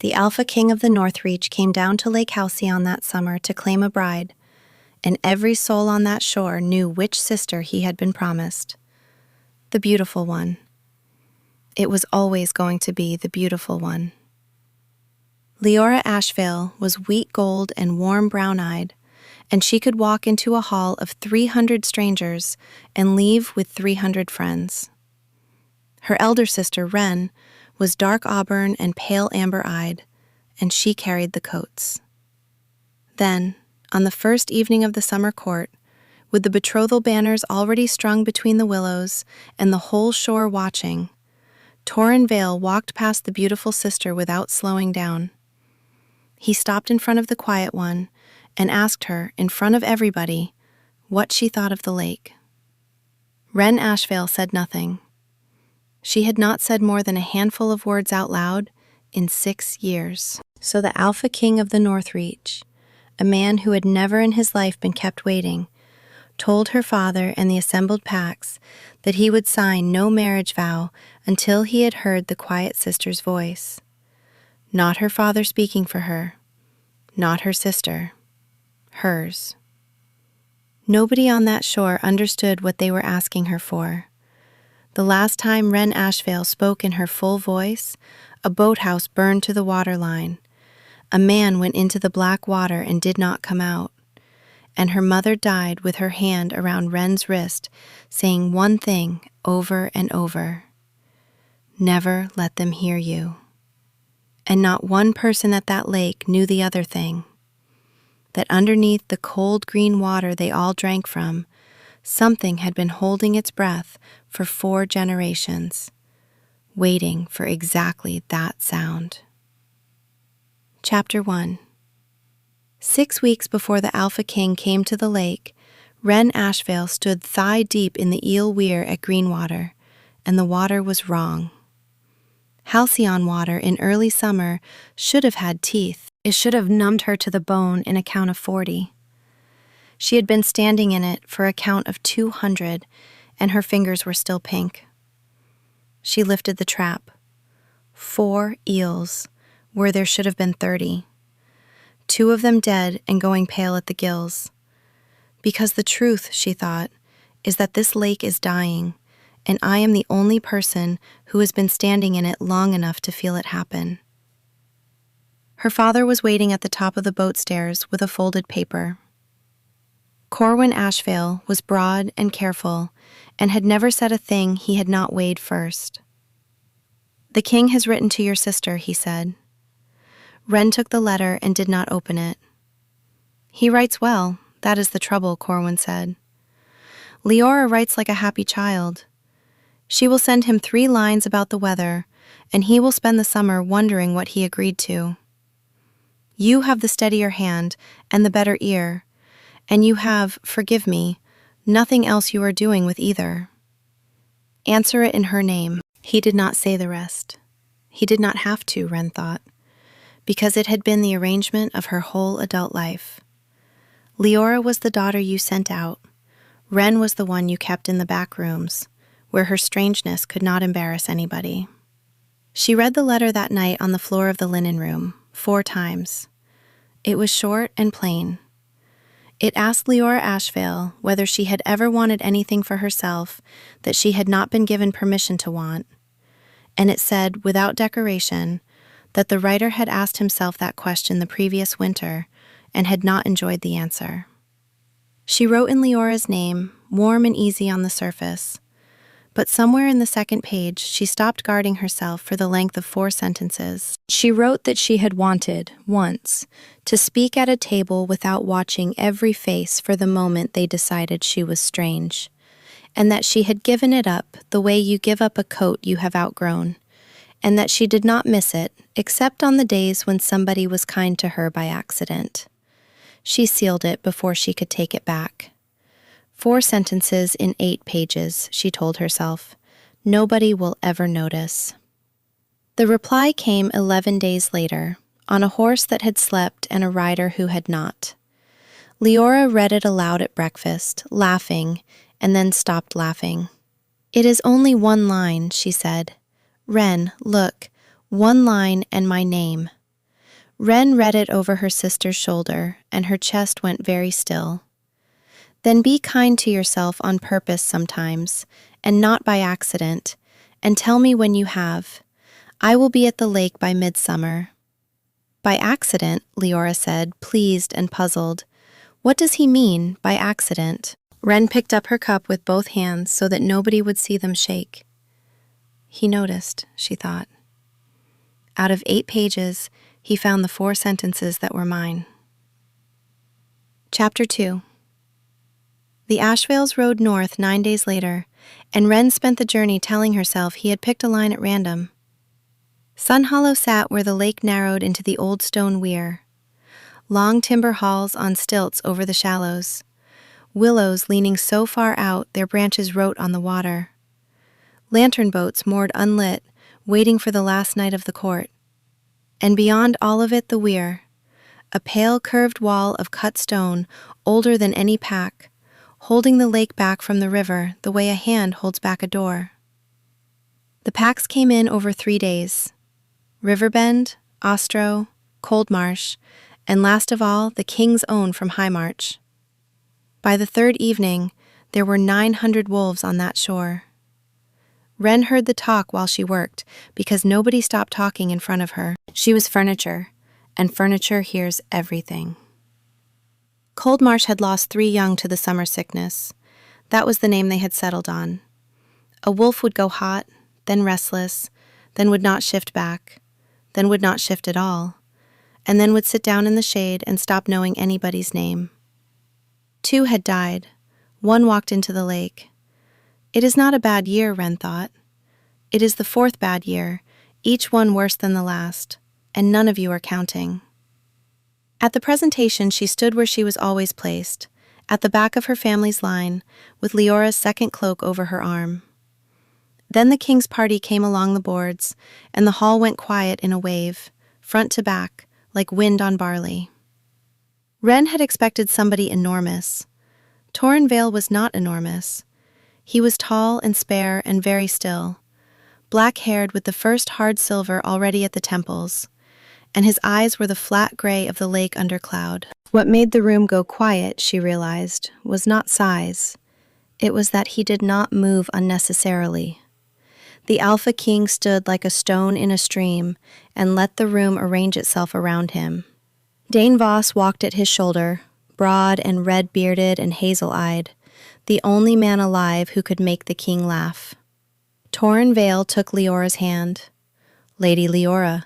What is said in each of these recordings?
The Alpha King of the North Reach came down to Lake Halcyon that summer to claim a bride, and every soul on that shore knew which sister he had been promised. The beautiful one. It was always going to be the beautiful one. Wren Ashvale was wheat gold and warm brown-eyed, and she could walk into a hall of 300 strangers and leave with 300 friends. Her elder sister, Wren, was dark auburn and pale amber-eyed, and she carried the coats. Then, on the first evening of the summer court, with the betrothal banners already strung between the willows and the whole shore watching, Torren Vayle walked past the beautiful sister without slowing down. He stopped in front of the quiet one and asked her, in front of everybody, what she thought of the lake. Wren Ashvale said nothing. She had not said more than a handful of words out loud in 6 years. So the Alpha King of the North Reach, a man who had never in his life been kept waiting, told her father and the assembled packs that he would sign no marriage vow until he had heard the quiet sister's voice. Not her father speaking for her, not her sister, hers. Nobody on that shore understood what they were asking her for. The last time Wren Ashvale spoke in her full voice, a boathouse burned to the waterline. A man went into the black water and did not come out. And her mother died with her hand around Wren's wrist, saying one thing over and over: never let them hear you. And not one person at that lake knew the other thing: that underneath the cold green water they all drank from, something had been holding its breath for 4 generations, waiting for exactly that sound. Chapter 1. 6 weeks before the Alpha King came to the lake, Wren Ashvale stood thigh-deep in the eel weir at Greenwater, and the water was wrong. Halcyon water in early summer should have had teeth. It should have numbed her to the bone in a count of 40. She had been standing in it for a count of 200, and her fingers were still pink. She lifted the trap. 4 eels, where there should have been 30. 2 of them dead and going pale at the gills. Because the truth, she thought, is that this lake is dying, and I am the only person who has been standing in it long enough to feel it happen. Her father was waiting at the top of the boat stairs with a folded paper. Wren Ashvale was broad and careful, and had never said a thing he had not weighed first. "The king has written to your sister," he said. Wren took the letter and did not open it. "He writes well, that is the trouble," Corwin said. "Leora writes like a happy child. She will send him 3 lines about the weather, and he will spend the summer wondering what he agreed to. You have the steadier hand and the better ear, and you have, forgive me, nothing else you are doing with either. Answer it in her name." He did not say the rest. He did not have to, Wren thought, because it had been the arrangement of her whole adult life. Leora was the daughter you sent out. Wren was the one you kept in the back rooms, where her strangeness could not embarrass anybody. She read the letter that night on the floor of the linen room, 4 times. It was short and plain. It asked Wren Ashvale whether she had ever wanted anything for herself that she had not been given permission to want, and it said, without decoration, that the writer had asked himself that question the previous winter and had not enjoyed the answer. She wrote in Leora's name, warm and easy on the surface, but somewhere in the second page she stopped guarding herself for the length of 4 sentences. She wrote that she had wanted, once, to speak at a table without watching every face for the moment they decided she was strange, and that she had given it up the way you give up a coat you have outgrown, and that she did not miss it except on the days when somebody was kind to her by accident. She sealed it before she could take it back. 4 sentences in 8 pages, she told herself. Nobody will ever notice. The reply came 11 days later, on a horse that had slept and a rider who had not. Leora read it aloud at breakfast, laughing, and then stopped laughing. "It is only 1 line, she said. "Wren, look, 1 line and my name. Wren read it over her sister's shoulder, and her chest went very still. Then be kind to yourself on purpose sometimes, and not by accident, and tell me when you have. I will be at the lake by midsummer. By accident, Leora said, pleased and puzzled. What does he mean, by accident? Wren picked up her cup with both hands so that nobody would see them shake. He noticed, she thought. Out of 8 pages, he found the 4 sentences that were mine. Chapter 2. The Ashvales rode north 9 days later, and Wren spent the journey telling herself he had picked a line at random. Sun Hollow sat where the lake narrowed into the old stone weir. Long timber halls on stilts over the shallows. Willows leaning so far out their branches wrote on the water. Lantern boats moored unlit, waiting for the last night of the court. And beyond all of it the weir, a pale curved wall of cut stone older than any pack, holding the lake back from the river the way a hand holds back a door. The packs came in over 3 days. Riverbend, Ostro, Coldmarsh, and last of all, the King's Own from Highmarch. By the 3rd evening, there were 900 wolves on that shore. Wren heard the talk while she worked, because nobody stopped talking in front of her. She was furniture, and furniture hears everything. Coldmarsh had lost 3 young to the summer sickness. That was the name they had settled on. A wolf would go hot, then restless, then would not shift back, then would not shift at all, and then would sit down in the shade and stop knowing anybody's name. 2 had died. 1 walked into the lake. It is not a bad year, Wren thought. It is the 4th bad year, each one worse than the last, and none of you are counting. At the presentation, she stood where she was always placed, at the back of her family's line, with Leora's 2nd cloak over her arm. Then the king's party came along the boards, and the hall went quiet in a wave, front to back, like wind on barley. Wren had expected somebody enormous. Torren Vayle was not enormous. He was tall and spare and very still, black-haired with the first hard silver already at the temples, and his eyes were the flat gray of the lake under cloud. What made the room go quiet, she realized, was not size. It was that he did not move unnecessarily. The Alpha King stood like a stone in a stream and let the room arrange itself around him. Dane Voss walked at his shoulder, broad and red-bearded and hazel-eyed, the only man alive who could make the king laugh. Torren Vayle took Leora's hand. Lady Leora,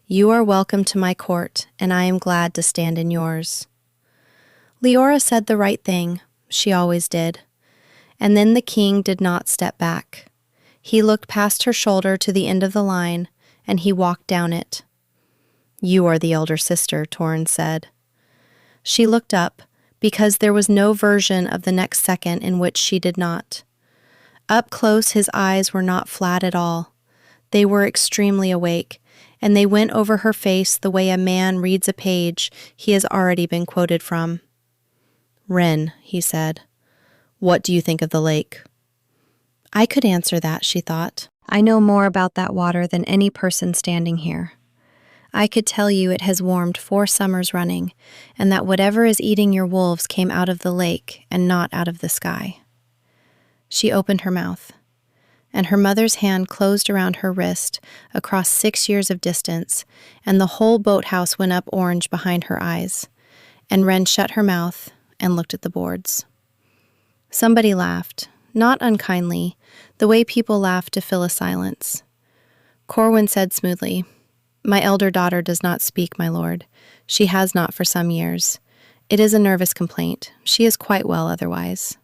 you are welcome to my court, and I am glad to stand in yours. Leora said the right thing, she always did. And then the king did not step back. He looked past her shoulder to the end of the line, and he walked down it. You are the elder sister, Torren said. She looked up, because there was no version of the next second in which she did not. Up close, his eyes were not flat at all. They were extremely awake, and they went over her face the way a man reads a page he has already been quoted from. Wren, he said, what do you think of the lake? I could answer that, she thought. I know more about that water than any person standing here. I could tell you it has warmed 4 summers running, and that whatever is eating your wolves came out of the lake and not out of the sky. She opened her mouth, and her mother's hand closed around her wrist across 6 years of distance, and the whole boathouse went up orange behind her eyes, and Wren shut her mouth and looked at the boards. Somebody laughed, not unkindly, the way people laugh to fill a silence. Corwin said smoothly, My elder daughter does not speak, my lord. She has not for some years. It is a nervous complaint. She is quite well otherwise.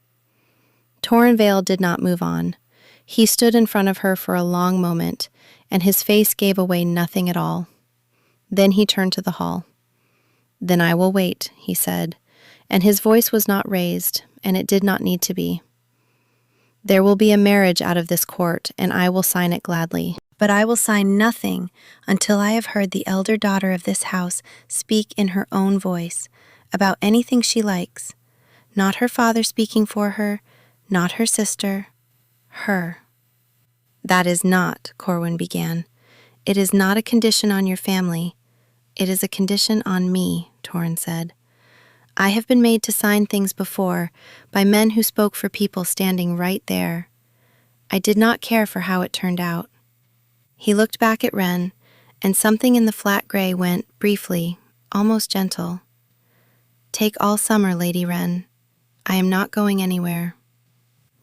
Torren Vayle did not move on. He stood in front of her for a long moment, and his face gave away nothing at all. Then he turned to the hall. Then I will wait, he said, and his voice was not raised, and it did not need to be. There will be a marriage out of this court, and I will sign it gladly. But I will sign nothing until I have heard the elder daughter of this house speak in her own voice about anything she likes. Not her father speaking for her, not her sister, her. That is not, Corwin began. It is not a condition on your family. "It is a condition on me," Torren said. "I have been made to sign things before by men who spoke for people standing right there. I did not care for how it turned out." He looked back at Wren, and something in the flat gray went, briefly, almost gentle. "Take all summer, Lady Wren. I am not going anywhere."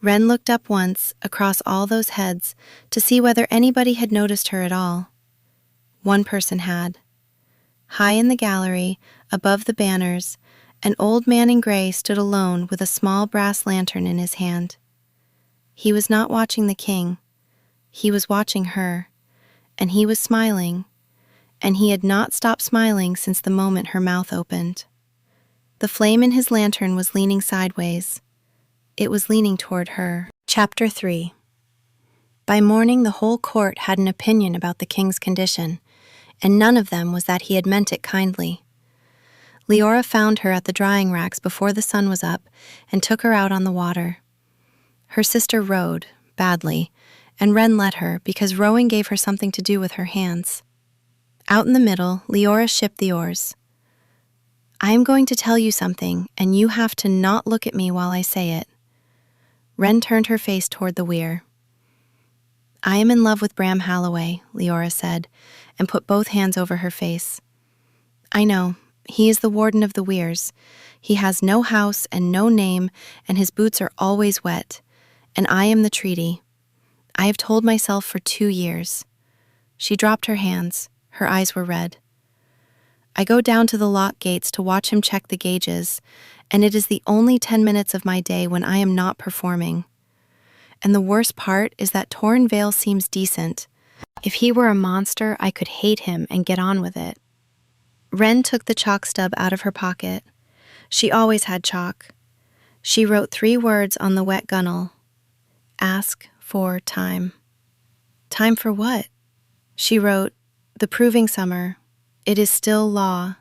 Wren looked up once, across all those heads, to see whether anybody had noticed her at all. One person had. High in the gallery, above the banners, an old man in gray stood alone with a small brass lantern in his hand. He was not watching the king. He was watching her, and he was smiling, and he had not stopped smiling since the moment her mouth opened. The flame in his lantern was leaning sideways. It was leaning toward her. Chapter 3. By morning, the whole court had an opinion about the king's condition, and none of them was that he had meant it kindly. Leora found her at the drying racks before the sun was up and took her out on the water. Her sister rowed, badly, and Wren let her because rowing gave her something to do with her hands. Out in the middle, Leora shipped the oars. "I am going to tell you something, and you have to not look at me while I say it." Wren turned her face toward the weir. "I am in love with Bram Halloway," Leora said, and put both hands over her face. "I know. He is the warden of the weirs. He has no house and no name, and his boots are always wet. And I am the treaty. I have told myself for 2 years." She dropped her hands. Her eyes were red. "I go down to the lock gates to watch him check the gauges, and it is the only 10 minutes of my day when I am not performing. And the worst part is that Torren Vayle seems decent. If he were a monster, I could hate him and get on with it." Wren took the chalk stub out of her pocket. She always had chalk. She wrote 3 words on the wet gunwale. "Ask for time." "Time for what?" She wrote, "The proving summer. It is still law.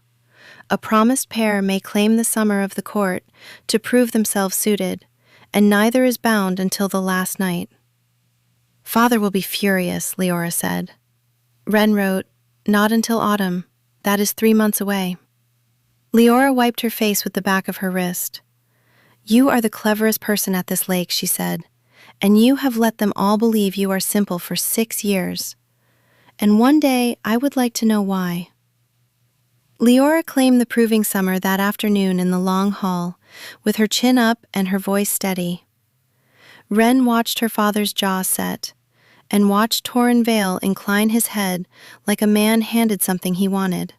A promised pair may claim the summer of the court to prove themselves suited, and neither is bound until the last night." "Father will be furious," Leora said. Wren wrote, "Not until autumn. That is 3 months away." Leora wiped her face with the back of her wrist. "You are the cleverest person at this lake," she said, "and you have let them all believe you are simple for 6 years. And one day I would like to know why." Leora claimed the proving summer that afternoon in the long hall, with her chin up and her voice steady. Wren watched her father's jaw set, and watched Torren Vayle incline his head like a man handed something he wanted.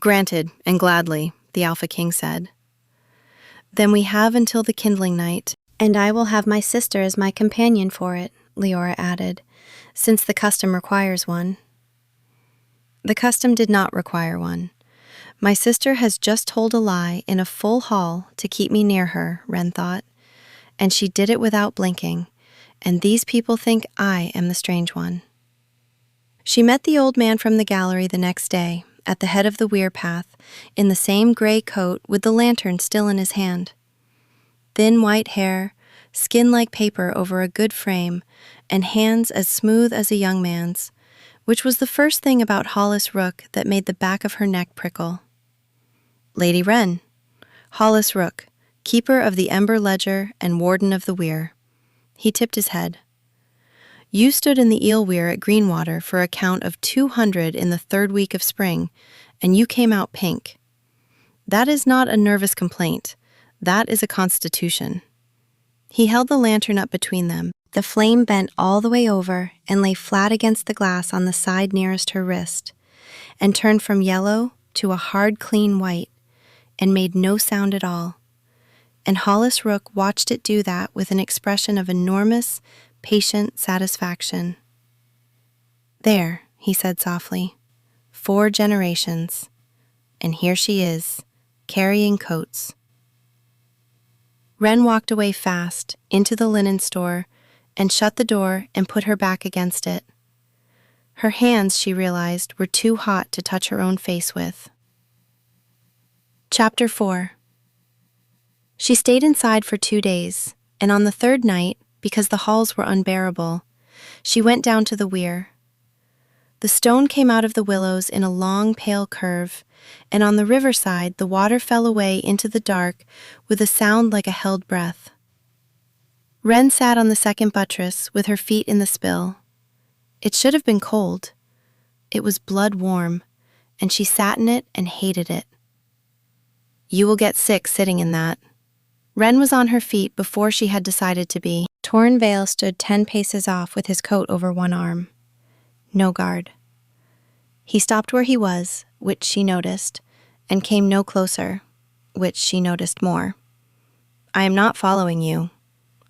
"Granted, and gladly," the Alpha King said. "Then we have until the kindling night, and I will have my sister as my companion for it," Leora added, "since the custom requires one." The custom did not require one. "My sister has just told a lie in a full hall to keep me near her," Wren thought, "and she did it without blinking, and these people think I am the strange one." She met the old man from the gallery the next day, at the head of the weir path, in the same gray coat with the lantern still in his hand. Thin white hair, skin like paper over a good frame, and hands as smooth as a young man's, which was the first thing about Hollis Rook that made the back of her neck prickle. "Lady Wren, Hollis Rook, keeper of the Ember Ledger and warden of the weir." He tipped his head. "You stood in the eel weir at Greenwater for a count of 200 in the 3rd week of spring, and you came out pink. That is not a nervous complaint. That is a constitution." He held the lantern up between them. The flame bent all the way over and lay flat against the glass on the side nearest her wrist, and turned from yellow to a hard, clean white, and made no sound at all. And Hollis Rook watched it do that with an expression of enormous, patient satisfaction. "There," he said softly, 4 generations. And here she is, carrying coats." Wren walked away fast, into the linen store, and shut the door and put her back against it. Her hands, she realized, were too hot to touch her own face with. Chapter 4. She stayed inside for 2 days, and on the 3rd night, because the halls were unbearable, she went down to the weir. The stone came out of the willows in a long, pale curve, and on the riverside the water fell away into the dark with a sound like a held breath. Wren sat on the second buttress with her feet in the spill. It should have been cold. It was blood warm, and she sat in it and hated it. You will get sick sitting in that. Wren was on her feet before she had decided to be. Torren Vayle stood 10 paces off with his coat over one arm. No guard. He stopped where he was, which she noticed, and came no closer, which she noticed more. I am not following you.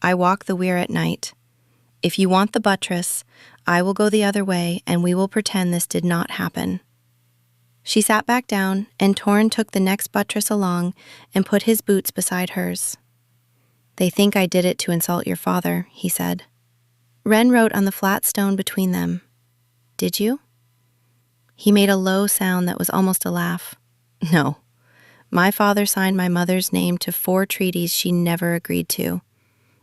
I walk the weir at night. If you want the buttress, I will go the other way and we will pretend this did not happen. She sat back down, and Torren took the next buttress along and put his boots beside hers. They think I did it to insult your father, he said. Wren wrote on the flat stone between them. Did you? He made a low sound that was almost a laugh. No. My father signed my mother's name to 4 treaties she never agreed to.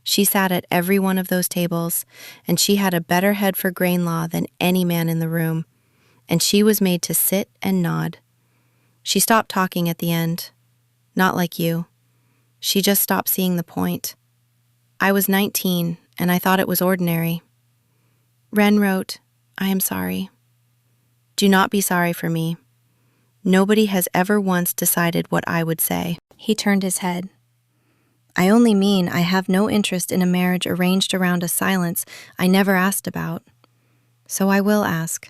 She sat at every one of those tables, and she had a better head for grain law than any man in the room, and she was made to sit and nod. She stopped talking at the end. Not like you. She just stopped seeing the point. I was 19, and I thought it was ordinary. Wren wrote, I am sorry. Do not be sorry for me. Nobody has ever once decided what I would say. He turned his head. I only mean I have no interest in a marriage arranged around a silence I never asked about. So I will ask.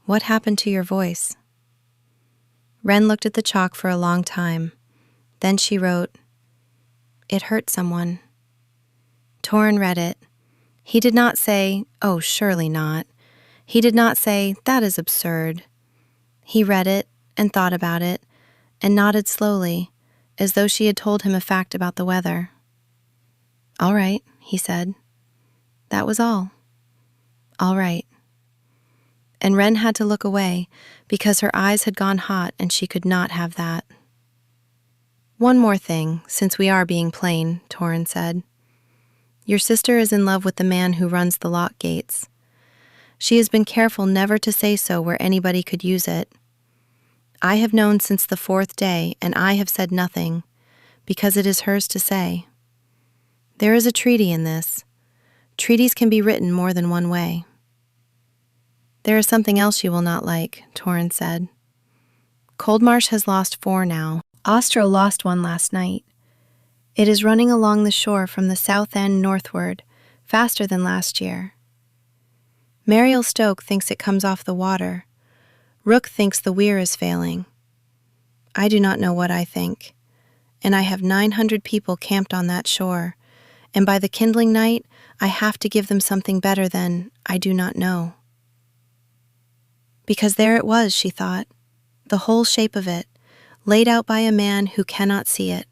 What happened to your voice? Wren looked at the chalk for a long time. Then she wrote, It hurt someone. Torren read it. He did not say, Oh, surely not. He did not say, That is absurd. He read it and thought about it and nodded slowly, as though she had told him a fact about the weather. All right, he said. That was all. All right. And Wren had to look away because her eyes had gone hot and she could not have that. One more thing, since we are being plain, Torren said. Your sister is in love with the man who runs the lock gates. She has been careful never to say so where anybody could use it. I have known since the 4th day, and I have said nothing, because it is hers to say. There is a treaty in this. Treaties can be written more than one way. There is something else you will not like, Torren said. Coldmarsh has lost 4 now. Ostro lost 1 last night. It is running along the shore from the south end northward, faster than last year. Mariel Stoke thinks it comes off the water. Rook thinks the weir is failing. I do not know what I think, and I have 900 people camped on that shore, and by the kindling night, I have to give them something better than I do not know. Because there it was, she thought, the whole shape of it, laid out by a man who cannot see it.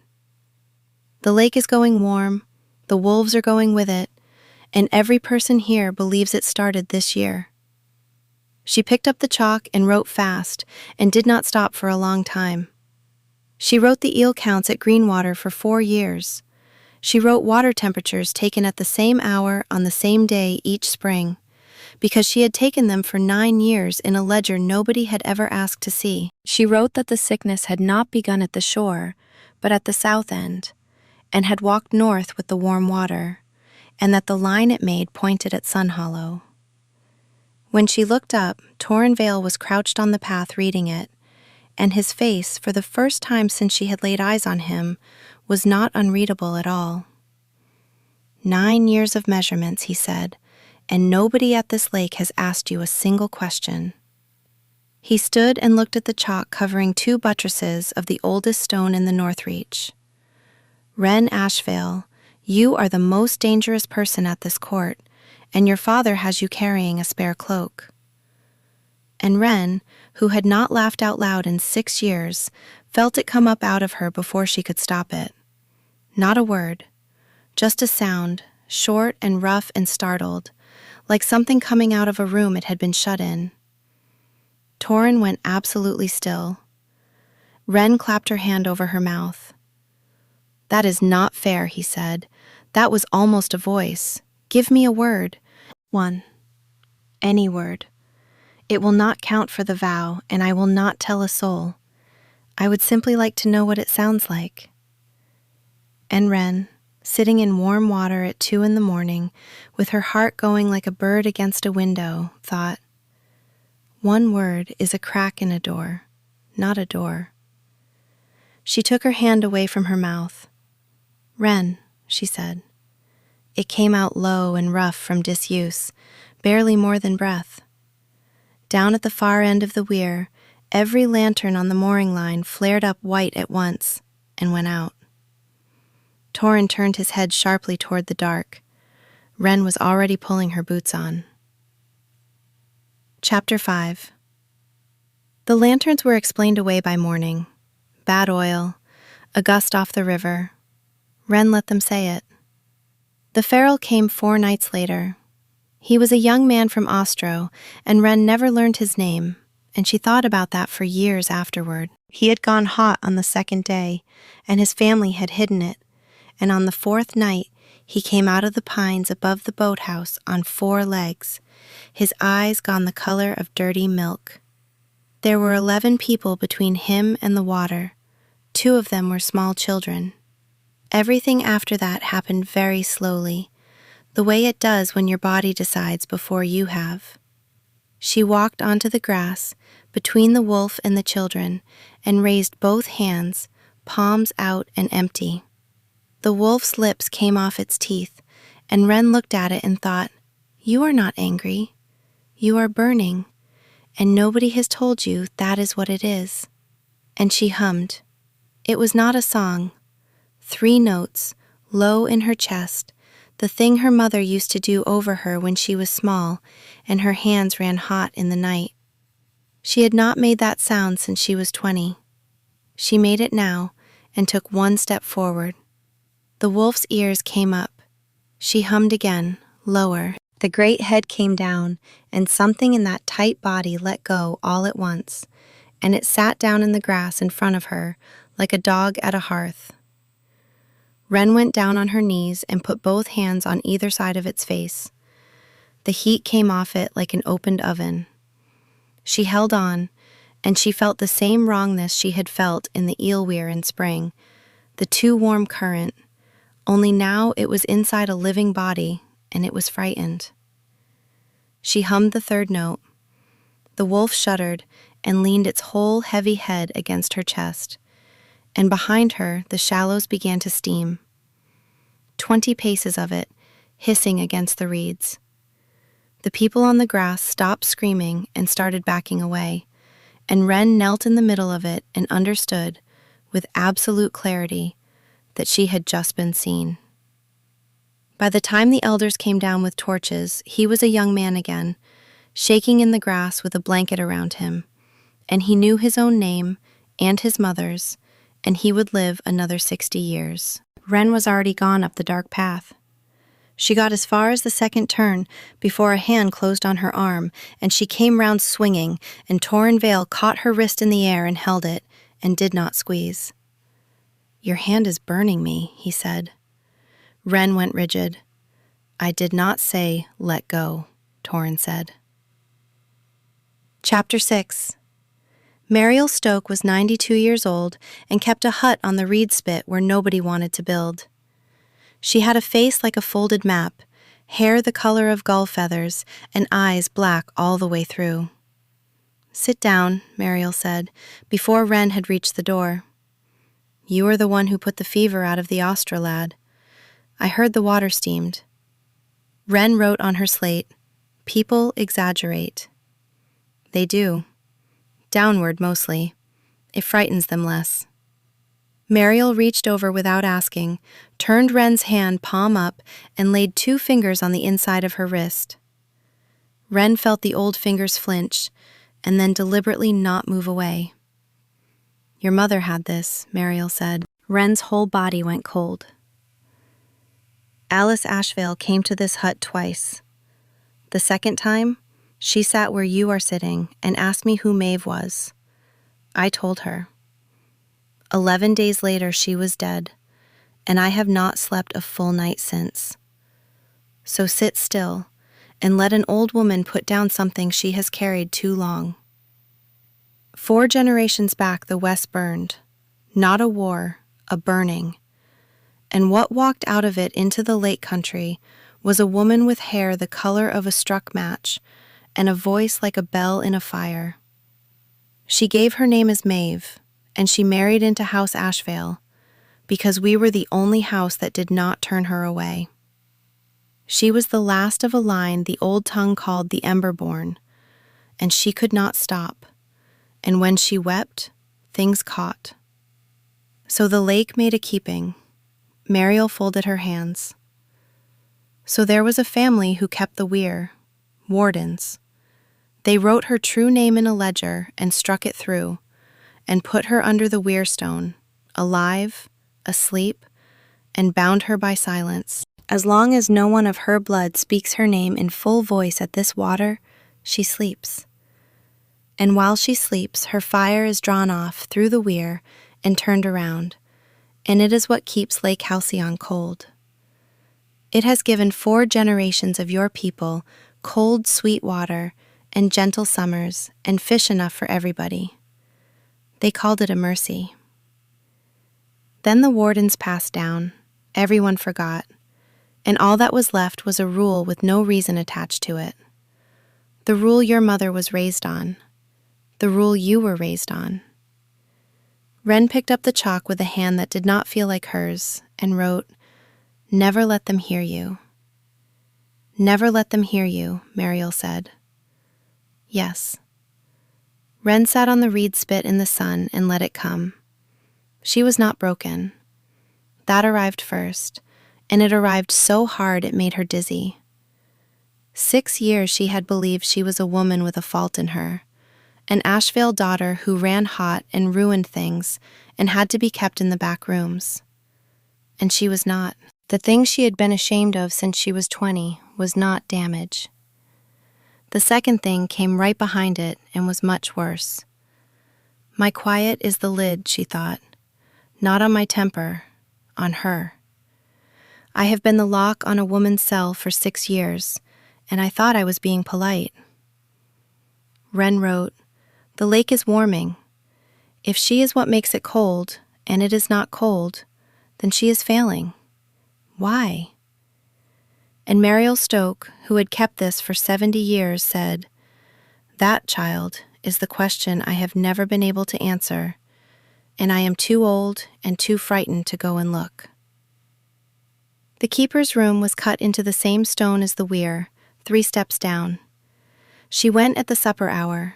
The lake is going warm, the wolves are going with it, and every person here believes it started this year. She picked up the chalk and wrote fast, and did not stop for a long time. She wrote the eel counts at Greenwater for 4 years. She wrote water temperatures taken at the same hour on the same day each spring, because she had taken them for 9 years in a ledger nobody had ever asked to see. She wrote that the sickness had not begun at the shore, but at the south end, and had walked north with the warm water, and that the line it made pointed at Sun Hollow. When she looked up, Torren Vayle was crouched on the path reading it, and his face, for the first time since she had laid eyes on him, was not unreadable at all. 9 years of measurements, he said, and nobody at this lake has asked you a single question. He stood and looked at the chalk covering 2 buttresses of the oldest stone in the North Reach. Wren Ashvale, you are the most dangerous person at this court, and your father has you carrying a spare cloak. And Wren, who had not laughed out loud in 6 years, felt it come up out of her before she could stop it. Not a word, just a sound, short and rough and startled, like something coming out of a room it had been shut in. Torren went absolutely still. Wren clapped her hand over her mouth. That is not fair, he said. That was almost a voice. Give me a word. One. Any word. It will not count for the vow, and I will not tell a soul. I would simply like to know what it sounds like." And Wren, sitting in warm water at 2 a.m, with her heart going like a bird against a window, thought, "One word is a crack in a door, not a door." She took her hand away from her mouth. "Wren," she said. It came out low and rough from disuse, barely more than breath. Down at the far end of the weir, every lantern on the mooring line flared up white at once and went out. Torren turned his head sharply toward the dark. Wren was already pulling her boots on. Chapter 5. The lanterns were explained away by morning. Bad oil, a gust off the river. Wren let them say it. The Farrell came 4 nights later. He was a young man from Ostro, and Wren never learned his name, and she thought about that for years afterward. He had gone hot on the 2nd day, and his family had hidden it, and on the 4th night he came out of the pines above the boathouse on 4 legs, his eyes gone the color of dirty milk. There were 11 people between him and the water. 2 of them were small children. Everything after that happened very slowly, the way it does when your body decides before you have. She walked onto the grass between the wolf and the children and raised both hands, palms out and empty. The wolf's lips came off its teeth, and Wren looked at it and thought, "You are not angry. You are burning, and nobody has told you that is what it is." And she hummed. It was not a song. 3 notes, low in her chest, the thing her mother used to do over her when she was small and her hands ran hot in the night. She had not made that sound since she was 20. She made it now and took 1 step forward. The wolf's ears came up. She hummed again, lower. The great head came down, and something in that tight body let go all at once, and it sat down in the grass in front of her like a dog at a hearth. Wren went down on her knees and put both hands on either side of its face. The heat came off it like an opened oven. She held on, and she felt the same wrongness she had felt in the eel weir in spring, the too warm current, only now it was inside a living body, and it was frightened. She hummed the 3rd note. The wolf shuddered and leaned its whole heavy head against her chest, and behind her the shallows began to steam. 20 paces of it, hissing against the reeds. The people on the grass stopped screaming and started backing away, and Wren knelt in the middle of it and understood, with absolute clarity, that she had just been seen. By the time the elders came down with torches, he was a young man again, shaking in the grass with a blanket around him, and he knew his own name and his mother's, and he would live another 60 years. Wren was already gone up the dark path. She got as far as the 2nd turn before a hand closed on her arm, and she came round swinging, and Torren Vayle caught her wrist in the air and held it, and did not squeeze. "Your hand is burning me," he said. Wren went rigid. "I did not say let go," Torren said. Chapter 6. Mariel Stoke was 92 years old and kept a hut on the reed spit where nobody wanted to build. She had a face like a folded map, hair the color of gull feathers, and eyes black all the way through. "Sit down," Mariel said, before Wren had reached the door. "You are the one who put the fever out of the Ostra lad. I heard the water steamed." Wren wrote on her slate, "People exaggerate." They do. Downward, mostly. It frightens them less. Mariel reached over without asking, turned Wren's hand palm up, and laid 2 fingers on the inside of her wrist. Wren felt the old fingers flinch, and then deliberately not move away. "Your mother had this," Mariel said. Wren's whole body went cold. "Alice Ashvale came to this hut twice. The 2nd time, she sat where you are sitting and asked me who Maeve was. I told her. 11 days later she was dead, and I have not slept a full night since. So sit still and let an old woman put down something she has carried too long. 4 generations back the West burned, not a war, a burning. And what walked out of it into the lake country was a woman with hair the color of a struck match and a voice like a bell in a fire. She gave her name as Maeve, and she married into House Ashvale, because we were the only house that did not turn her away. She was the last of a line the old tongue called the Emberborn, and she could not stop, and when she wept, things caught. So the lake made a keeping. Mariel folded her hands. So there was a family who kept the weir, wardens. They wrote her true name in a ledger and struck it through, and put her under the weir stone, alive, asleep, and bound her by silence. As long as no one of her blood speaks her name in full voice at this water, she sleeps. And while she sleeps, her fire is drawn off through the weir and turned around, and it is what keeps Lake Halcyon cold. It has given 4 generations of your people cold, sweet water and gentle summers and fish enough for everybody. They called it a mercy. Then the wardens passed down, everyone forgot, and all that was left was a rule with no reason attached to it. The rule your mother was raised on, the rule you were raised on. Wren picked up the chalk with a hand that did not feel like hers and wrote, "Never let them hear you." "Never let them hear you," Mariel said. Yes. Wren sat on the reed spit in the sun and let it come. She was not broken. That arrived first, and it arrived so hard it made her dizzy. 6 years she had believed she was a woman with a fault in her, an Ashvale daughter who ran hot and ruined things and had to be kept in the back rooms. And she was not. The thing she had been ashamed of since she was 20 was not damage. The second thing came right behind it and was much worse. My quiet is the lid, she thought, not on my temper, on her. I have been the lock on a woman's cell for 6 years, and I thought I was being polite. Wren wrote, "The lake is warming. If she is what makes it cold, and it is not cold, then she is failing. Why?" And Mariel Stoke, who had kept this for 70 years, said, "That, child, is the question I have never been able to answer, and I am too old and too frightened to go and look." The keeper's room was cut into the same stone as the weir, 3 steps down. She went at the supper hour.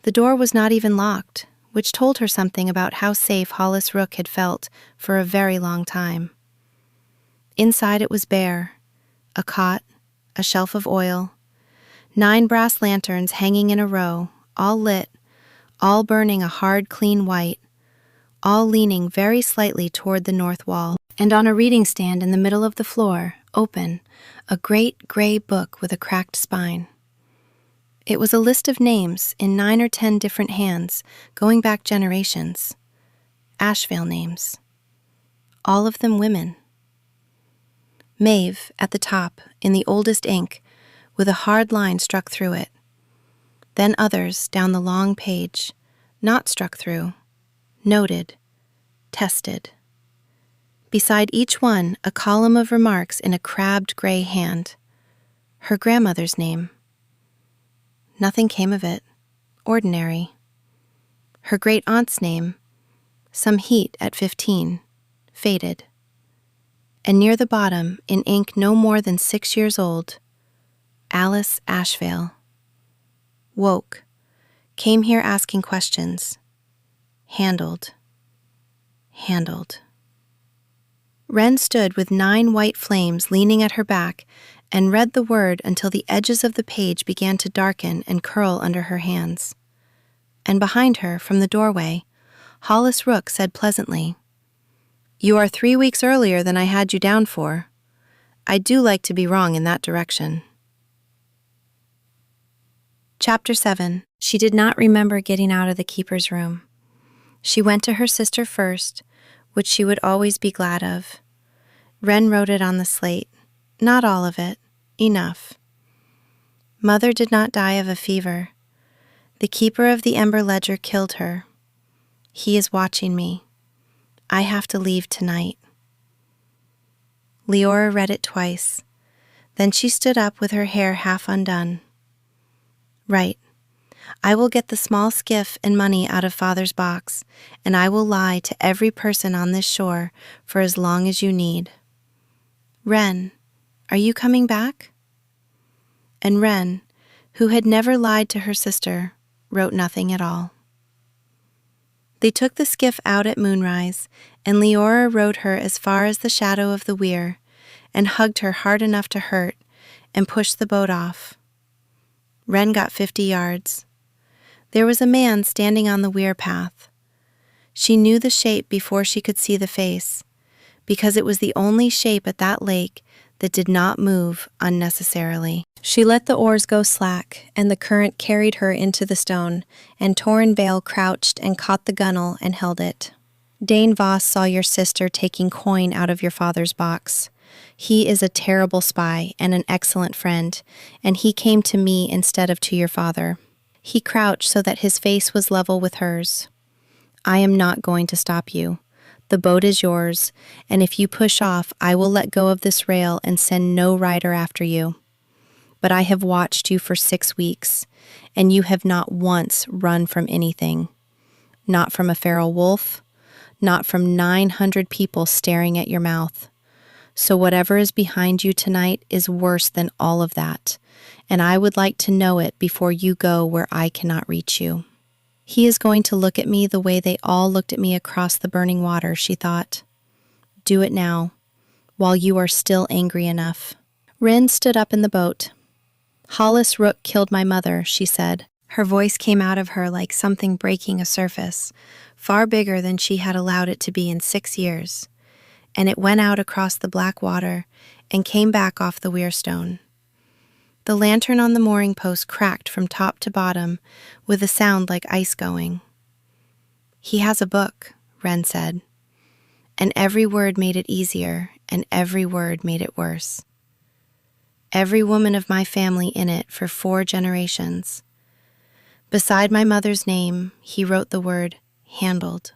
The door was not even locked, which told her something about how safe Hollis Rook had felt for a very long time. Inside it was bare. A cot, a shelf of oil, 9 brass lanterns hanging in a row, all lit, all burning a hard, clean white, all leaning very slightly toward the north wall, and on a reading stand in the middle of the floor, open, a great gray book with a cracked spine. It was a list of names in 9 or 10 different hands, going back generations. Ashvale names. All of them women. Maeve, at the top, in the oldest ink, with a hard line struck through it. Then others down the long page, not struck through, noted, tested. Beside each one, a column of remarks in a crabbed gray hand. Her grandmother's name. Nothing came of it. Ordinary. Her great-aunt's name. Some heat at 15. Faded. And near the bottom, in ink no more than 6 years old, Alice Ashvale. Woke. Came here asking questions. Handled. Handled. Wren stood with 9 white flames leaning at her back and read the word until the edges of the page began to darken and curl under her hands. And behind her, from the doorway, Hollis Rook said pleasantly, "You are 3 weeks earlier than I had you down for. I do like to be wrong in that direction." Chapter 7. She did not remember getting out of the keeper's room. She went to her sister first, which she would always be glad of. Wren wrote it on the slate. Not all of it. Enough. Mother did not die of a fever. The keeper of the Ember Ledger killed her. He is watching me. I have to leave tonight." Leora read it twice. Then she stood up with her hair half undone. "Right. I will get the small skiff and money out of Father's box, and I will lie to every person on this shore for as long as you need. Wren, are you coming back?" And Wren, who had never lied to her sister, wrote nothing at all. They took the skiff out at moonrise, and Leora rowed her as far as the shadow of the weir, and hugged her hard enough to hurt, and pushed the boat off. Wren got 50 yards. There was a man standing on the weir path. She knew the shape before she could see the face, because it was the only shape at that lake that did not move unnecessarily. She let the oars go slack, and the current carried her into the stone, and Torren Vayle crouched and caught the gunwale and held it. "Dane Voss saw your sister taking coin out of your father's box. He is a terrible spy and an excellent friend, and he came to me instead of to your father." He crouched so that his face was level with hers. "I am not going to stop you. The boat is yours, and if you push off, I will let go of this rail and send no rider after you. But I have watched you for 6 weeks, and you have not once run from anything. Not from a feral wolf, not from 900 people staring at your mouth. So whatever is behind you tonight is worse than all of that, and I would like to know it before you go where I cannot reach you." He is going to look at me the way they all looked at me across the burning water, she thought. Do it now, while you are still angry enough. Wren stood up in the boat. "Hollis Rook killed my mother," she said. Her voice came out of her like something breaking a surface, far bigger than she had allowed it to be in 6 years, and it went out across the black water and came back off the weirstone. The lantern on the mooring post cracked from top to bottom with a sound like ice going. "He has a book," Wren said, and every word made it easier, and every word made it worse. "Every woman of my family in it for 4 generations. Beside my mother's name, he wrote the word, handled."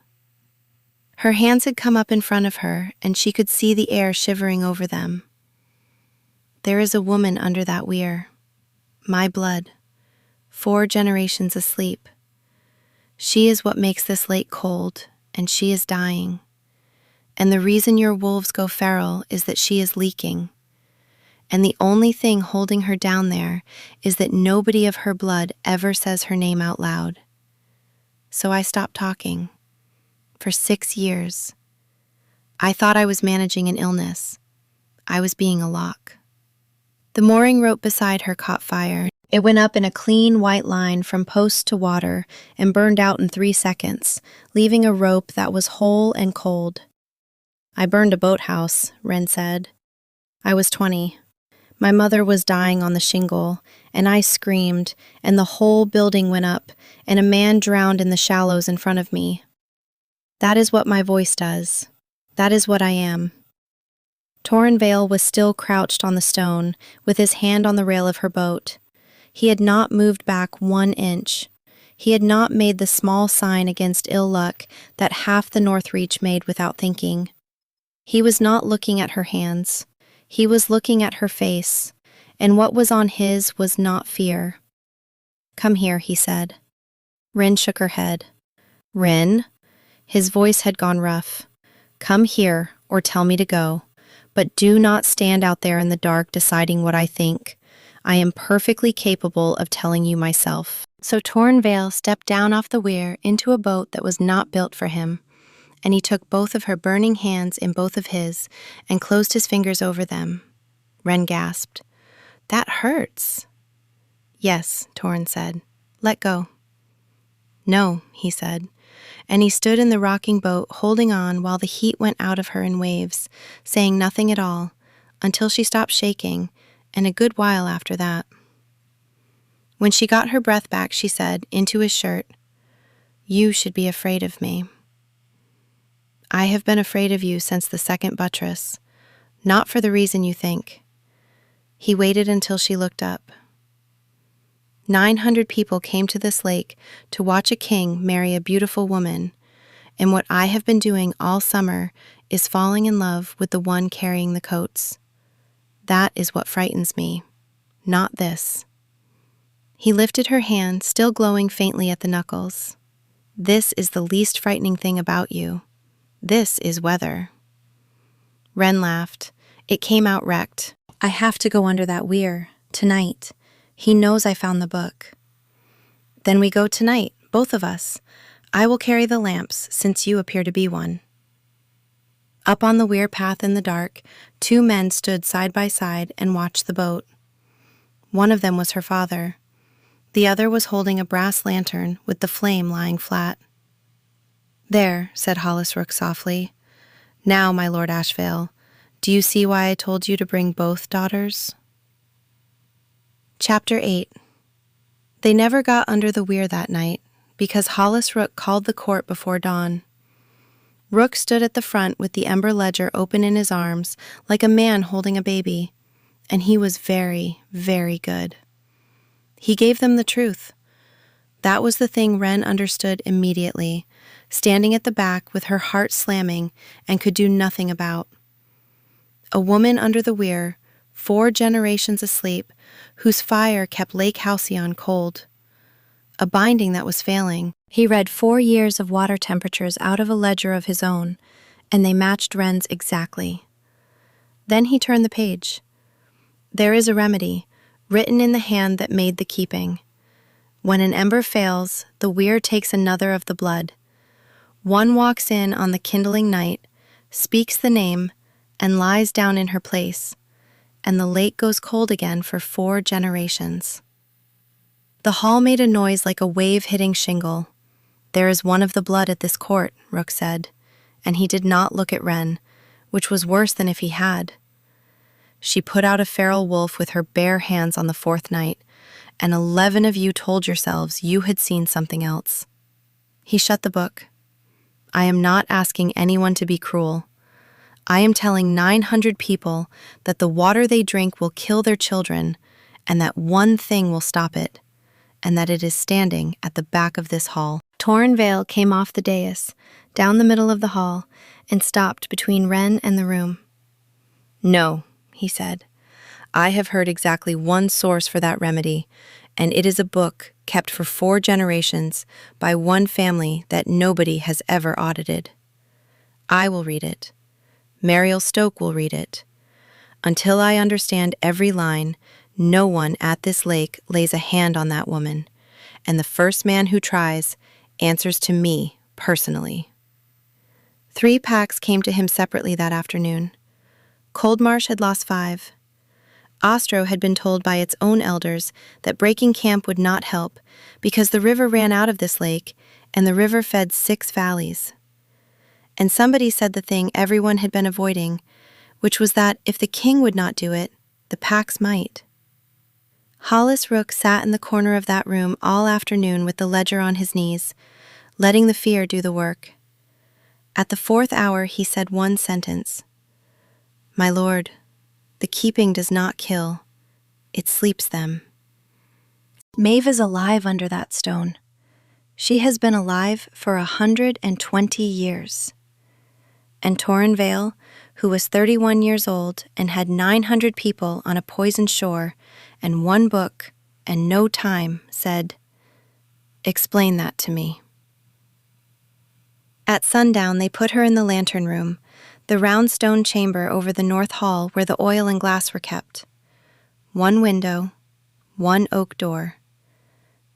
Her hands had come up in front of her, and she could see the air shivering over them. "There is a woman under that weir. My blood. 4 generations asleep. She is what makes this lake cold, and she is dying. And the reason your wolves go feral is that she is leaking. And the only thing holding her down there is that nobody of her blood ever says her name out loud. So I stopped talking. For 6 years. I thought I was managing an illness. I was being a lock." The mooring rope beside her caught fire. It went up in a clean white line from post to water and burned out in 3 seconds, leaving a rope that was whole and cold. "I burned a boathouse," Wren said. "I was 20. My mother was dying on the shingle, and I screamed, and the whole building went up, and a man drowned in the shallows in front of me. That is what my voice does. That is what I am." Torren Vayle was still crouched on the stone, with his hand on the rail of her boat. He had not moved back 1 inch. He had not made the small sign against ill luck that half the North Reach made without thinking. He was not looking at her hands. He was looking at her face, and what was on his was not fear. "Come here," he said. Wren shook her head. "Wren?" His voice had gone rough. "Come here, or tell me to go. But do not stand out there in the dark deciding what I think. I am perfectly capable of telling you myself." So Torren Vayle stepped down off the weir into a boat that was not built for him, and he took both of her burning hands in both of his and closed his fingers over them. Wren gasped. "That hurts." "Yes," Torren said. "Let go." "No," he said, and he stood in the rocking boat holding on while the heat went out of her in waves, saying nothing at all, until she stopped shaking, and a good while after that. When she got her breath back, she said, into his shirt, "You should be afraid of me." "I have been afraid of you since the second buttress, not for the reason you think." He waited until she looked up. 900 people came to this lake to watch a king marry a beautiful woman, and what I have been doing all summer is falling in love with the one carrying the coats. That is what frightens me, not this." He lifted her hand, still glowing faintly at the knuckles. "This is the least frightening thing about you. This is weather." Wren laughed. It came out wrecked. "I have to go under that weir, tonight. He knows I found the book." "Then we go tonight, both of us. I will carry the lamps, since you appear to be one." Up on the weir path in the dark, 2 men stood side by side and watched the boat. One of them was her father. The other was holding a brass lantern with the flame lying flat. "There," said Hollis Rook softly. "Now, my Lord Ashvale, do you see why I told you to bring both daughters?" Chapter 8. They never got under the weir that night, because Hollis Rook called the court before dawn. Rook stood at the front with the ember ledger open in his arms, like a man holding a baby, and he was very, very good. He gave them the truth. That was the thing Wren understood immediately, standing at the back with her heart slamming and could do nothing about. A woman under the weir, 4 generations asleep, whose fire kept Lake Halcyon cold. A binding that was failing. He read 4 years of water temperatures out of a ledger of his own, and they matched Wren's exactly. Then he turned the page. There is a remedy, written in the hand that made the keeping. When an ember fails, the weir takes another of the blood. One walks in on the kindling night, speaks the name, and lies down in her place, and the lake goes cold again for 4 generations. The hall made a noise like a wave hitting shingle. "There is one of the blood at this court," Rook said, and he did not look at Wren, which was worse than if he had. "She put out a feral wolf with her bare hands on the 4th night, and 11 of you told yourselves you had seen something else." He shut the book. "I am not asking anyone to be cruel. I am telling 900 people that the water they drink will kill their children, and that one thing will stop it, and that it is standing at the back of this hall." Torren Vayle came off the dais, down the middle of the hall, and stopped between Wren and the room. "No," he said. "I have heard exactly one source for that remedy, and it is a book kept for 4 generations by one family that nobody has ever audited. I will read it. Mariel Stoke will read it. Until I understand every line, no one at this lake lays a hand on that woman, and the first man who tries answers to me personally." 3 packs came to him separately that afternoon. Coldmarsh had lost 5. Ostro had been told by its own elders that breaking camp would not help because the river ran out of this lake and the river fed 6 valleys. And somebody said the thing everyone had been avoiding, which was that if the king would not do it, the packs might. Hollis Rook sat in the corner of that room all afternoon with the ledger on his knees, letting the fear do the work. At the 4th hour he said one sentence. "My lord, the keeping does not kill, it sleeps them." Maeve is alive under that stone. She has been alive for 120 years. And Torren Vayle, who was 31 years old and had 900 people on a poisoned shore and 1 book and no time, said, "Explain that to me." At sundown, they put her in the lantern room, the round stone chamber over the north hall where the oil and glass were kept. 1 window, 1 oak door.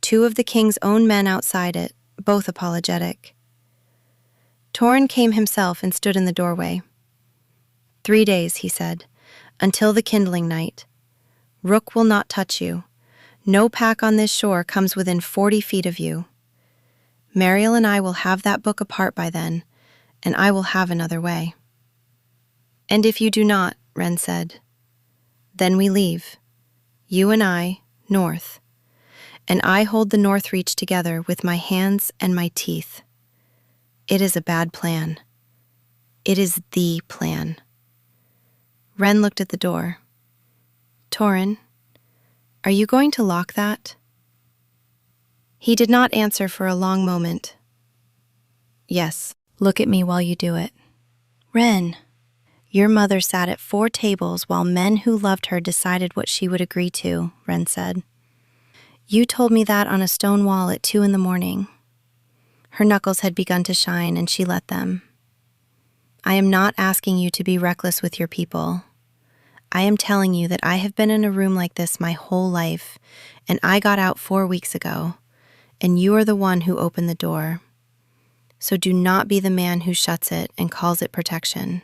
2 of the king's own men outside it, both apologetic. Torren came himself and stood in the doorway. 3 days, he said, until the kindling night. Rook will not touch you. No pack on this shore comes within 40 feet of you. Mariel and I will have that book apart by then, and I will have another way. And if you do not, Wren said, then we leave, you and I, north, and I hold the north reach together with my hands and my teeth. It is a bad plan. It is the plan. Wren looked at the door. Torren, are you going to lock that? He did not answer for a long moment. Yes, look at me while you do it. Wren, your mother sat at 4 tables while men who loved her decided what she would agree to, Wren said. You told me that on a stone wall at 2 in the morning. Her knuckles had begun to shine, and she let them. I am not asking you to be reckless with your people. I am telling you that I have been in a room like this my whole life, and I got out 4 weeks ago, and you are the one who opened the door. So do not be the man who shuts it and calls it protection.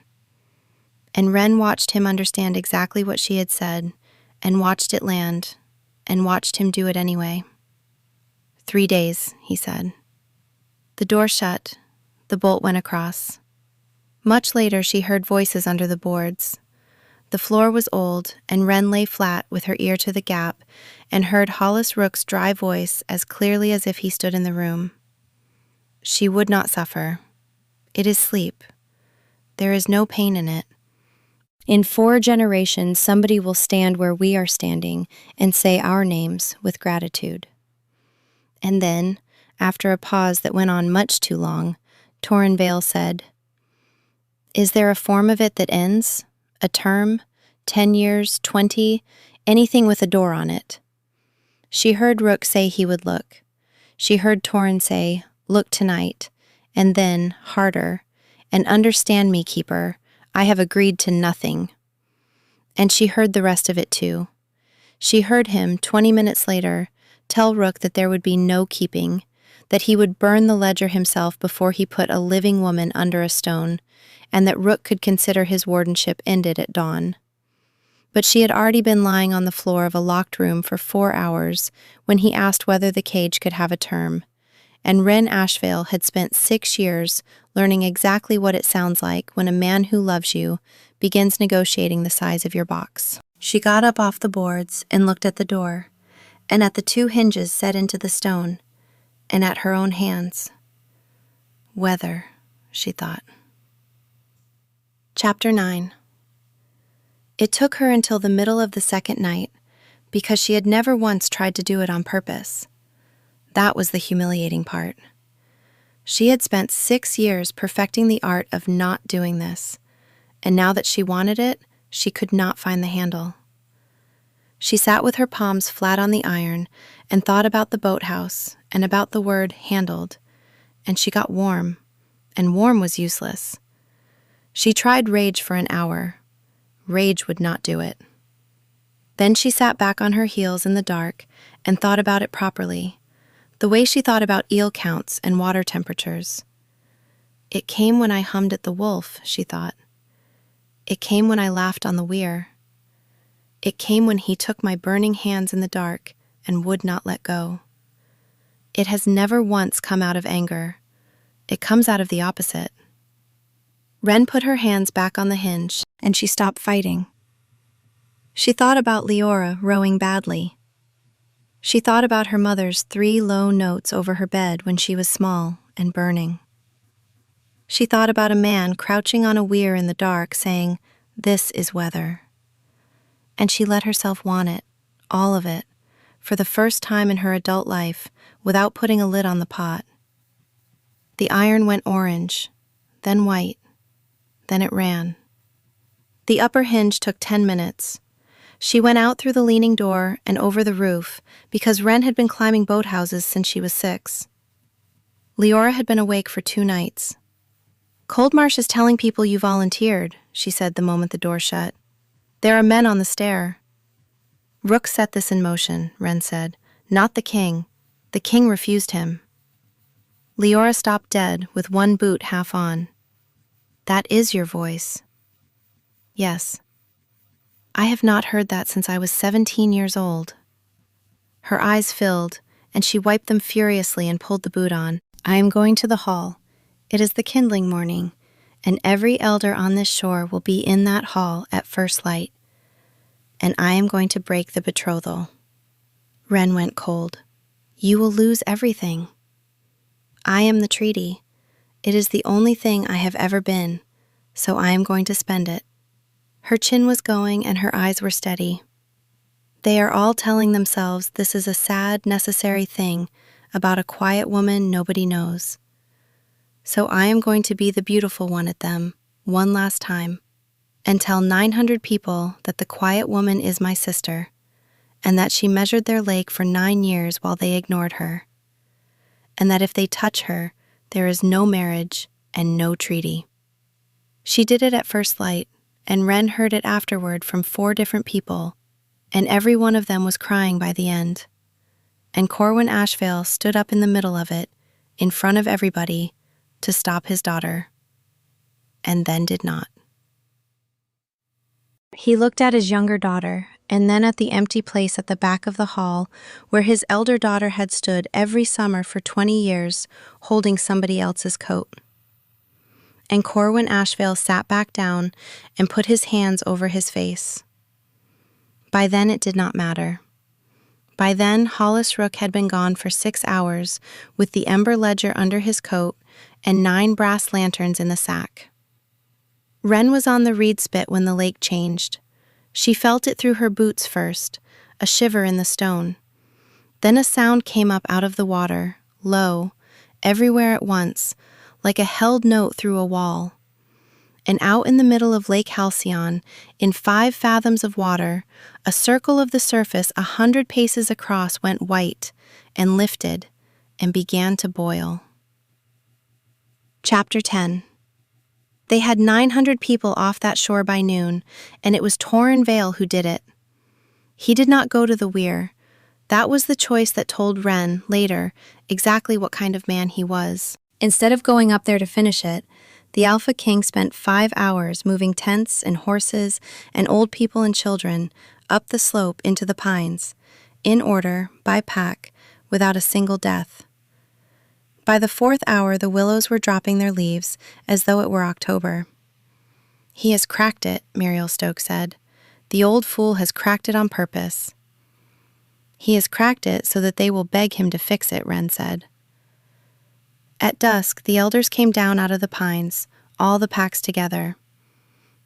And Wren watched him understand exactly what she had said, and watched it land, and watched him do it anyway. 3 days, he said. The door shut. The bolt went across. Much later, she heard voices under the boards. The floor was old, and Wren lay flat with her ear to the gap and heard Hollis Rook's dry voice as clearly as if he stood in the room. She would not suffer. It is sleep. There is no pain in it. In 4 generations, somebody will stand where we are standing and say our names with gratitude. And then, after a pause that went on much too long, Torren Vayle said, Is there a form of it that ends? A term? 10 years? 20? Anything with a door on it? She heard Rook say he would look. She heard Torren say, Look tonight. And then, harder, And understand me, keeper, I have agreed to nothing. And she heard the rest of it too. She heard him, 20 minutes later, tell Rook that there would be no keeping, that he would burn the ledger himself before he put a living woman under a stone, and that Rook could consider his wardenship ended at dawn. But she had already been lying on the floor of a locked room for 4 hours when he asked whether the cage could have a term, and Wren Ashvale had spent 6 years learning exactly what it sounds like when a man who loves you begins negotiating the size of your box. She got up off the boards and looked at the door, and at the 2 hinges set into the stone, and at her own hands. Weather, she thought. Chapter 9. It took her until the middle of the second night, because she had never once tried to do it on purpose. That was the humiliating part. She had spent 6 years perfecting the art of not doing this, and now that she wanted it, she could not find the handle. She sat with her palms flat on the iron and thought about the boathouse and about the word handled, and she got warm, and warm was useless. She tried rage for an hour. Rage would not do it. Then she sat back on her heels in the dark and thought about it properly, the way she thought about eel counts and water temperatures. It came when I hummed at the wolf, she thought. It came when I laughed on the weir. It came when he took my burning hands in the dark and would not let go. It has never once come out of anger. It comes out of the opposite. Wren put her hands back on the hinge, and she stopped fighting. She thought about Leora rowing badly. She thought about her mother's 3 low notes over her bed when she was small and burning. She thought about a man crouching on a weir in the dark saying, "This is weather." And she let herself want it, all of it, for the first time in her adult life, without putting a lid on the pot. The iron went orange, then white, then it ran. The upper hinge took 10 minutes. She went out through the leaning door and over the roof, because Wren had been climbing boathouses since she was 6. Leora had been awake for 2 nights. "Coldmarsh is telling people you volunteered," she said the moment the door shut. "There are men on the stair." "Rook set this in motion," Wren said. "Not the king. The king refused him." Leora stopped dead, with one boot half on. "That is your voice." "Yes. I have not heard that since I was 17 years old." Her eyes filled, and she wiped them furiously and pulled the boot on. "I am going to the hall. It is the kindling morning, and every elder on this shore will be in that hall at first light. And I am going to break the betrothal." Wren went cold. "You will lose everything." "I am the treaty. It is the only thing I have ever been, so I am going to spend it." Her chin was going and her eyes were steady. "They are all telling themselves this is a sad, necessary thing, about a quiet woman nobody knows. So I am going to be the beautiful one at them, one last time, and tell 900 people that the quiet woman is my sister, and that she measured their lake for 9 years while they ignored her, and that if they touch her, there is no marriage and no treaty. She did it at first light, and Wren heard it afterward from 4 different people, and every one of them was crying by the end. And Wren Ashvale stood up in the middle of it, in front of everybody, to stop his daughter, and then did not. He looked at his younger daughter, and then at the empty place at the back of the hall where his elder daughter had stood every summer for 20 years, holding somebody else's coat. And Wren Ashvale sat back down and put his hands over his face. By then it did not matter. By then Hollis Rook had been gone for 6 hours with the ember ledger under his coat and 9 brass lanterns in the sack. Wren was on the reed spit when the lake changed. She felt it through her boots first, a shiver in the stone. Then a sound came up out of the water, low, everywhere at once, like a held note through a wall. And out in the middle of Lake Halcyon, in 5 fathoms of water, a circle of the surface 100 paces across went white and lifted and began to boil. Chapter 10. They had 900 people off that shore by noon, and it was Torren Vayle who did it. He did not go to the weir. That was the choice that told Wren, later, exactly what kind of man he was. Instead of going up there to finish it, the Alpha King spent 5 hours moving tents and horses and old people and children up the slope into the pines, in order, by pack, without a single death. By the 4th hour, the willows were dropping their leaves as though it were October. "He has cracked it," Muriel Stoke said. "The old fool has cracked it on purpose." "He has cracked it so that they will beg him to fix it," Wren said. At dusk, the elders came down out of the pines, all the packs together.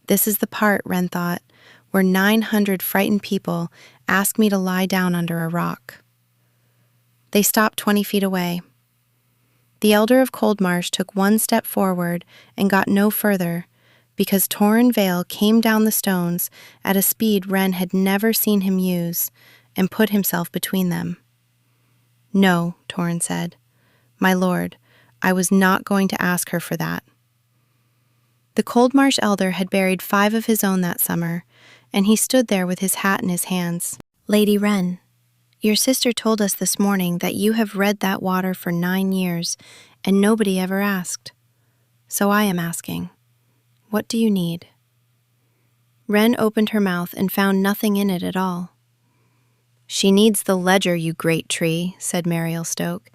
This is the part, Wren thought, where 900 frightened people ask me to lie down under a rock. They stopped 20 feet away. The elder of Coldmarsh took 1 step forward and got no further, because Torren Vayle came down the stones at a speed Wren had never seen him use, and put himself between them. "No," Torren said. "My lord, I was not going to ask her for that." The Coldmarsh elder had buried 5 of his own that summer, and he stood there with his hat in his hands. "Lady Wren, your sister told us this morning that you have read that water for 9 years, and nobody ever asked. So I am asking, what do you need?" Wren opened her mouth and found nothing in it at all. "She needs the ledger, you great tree," said Muriel Stoke,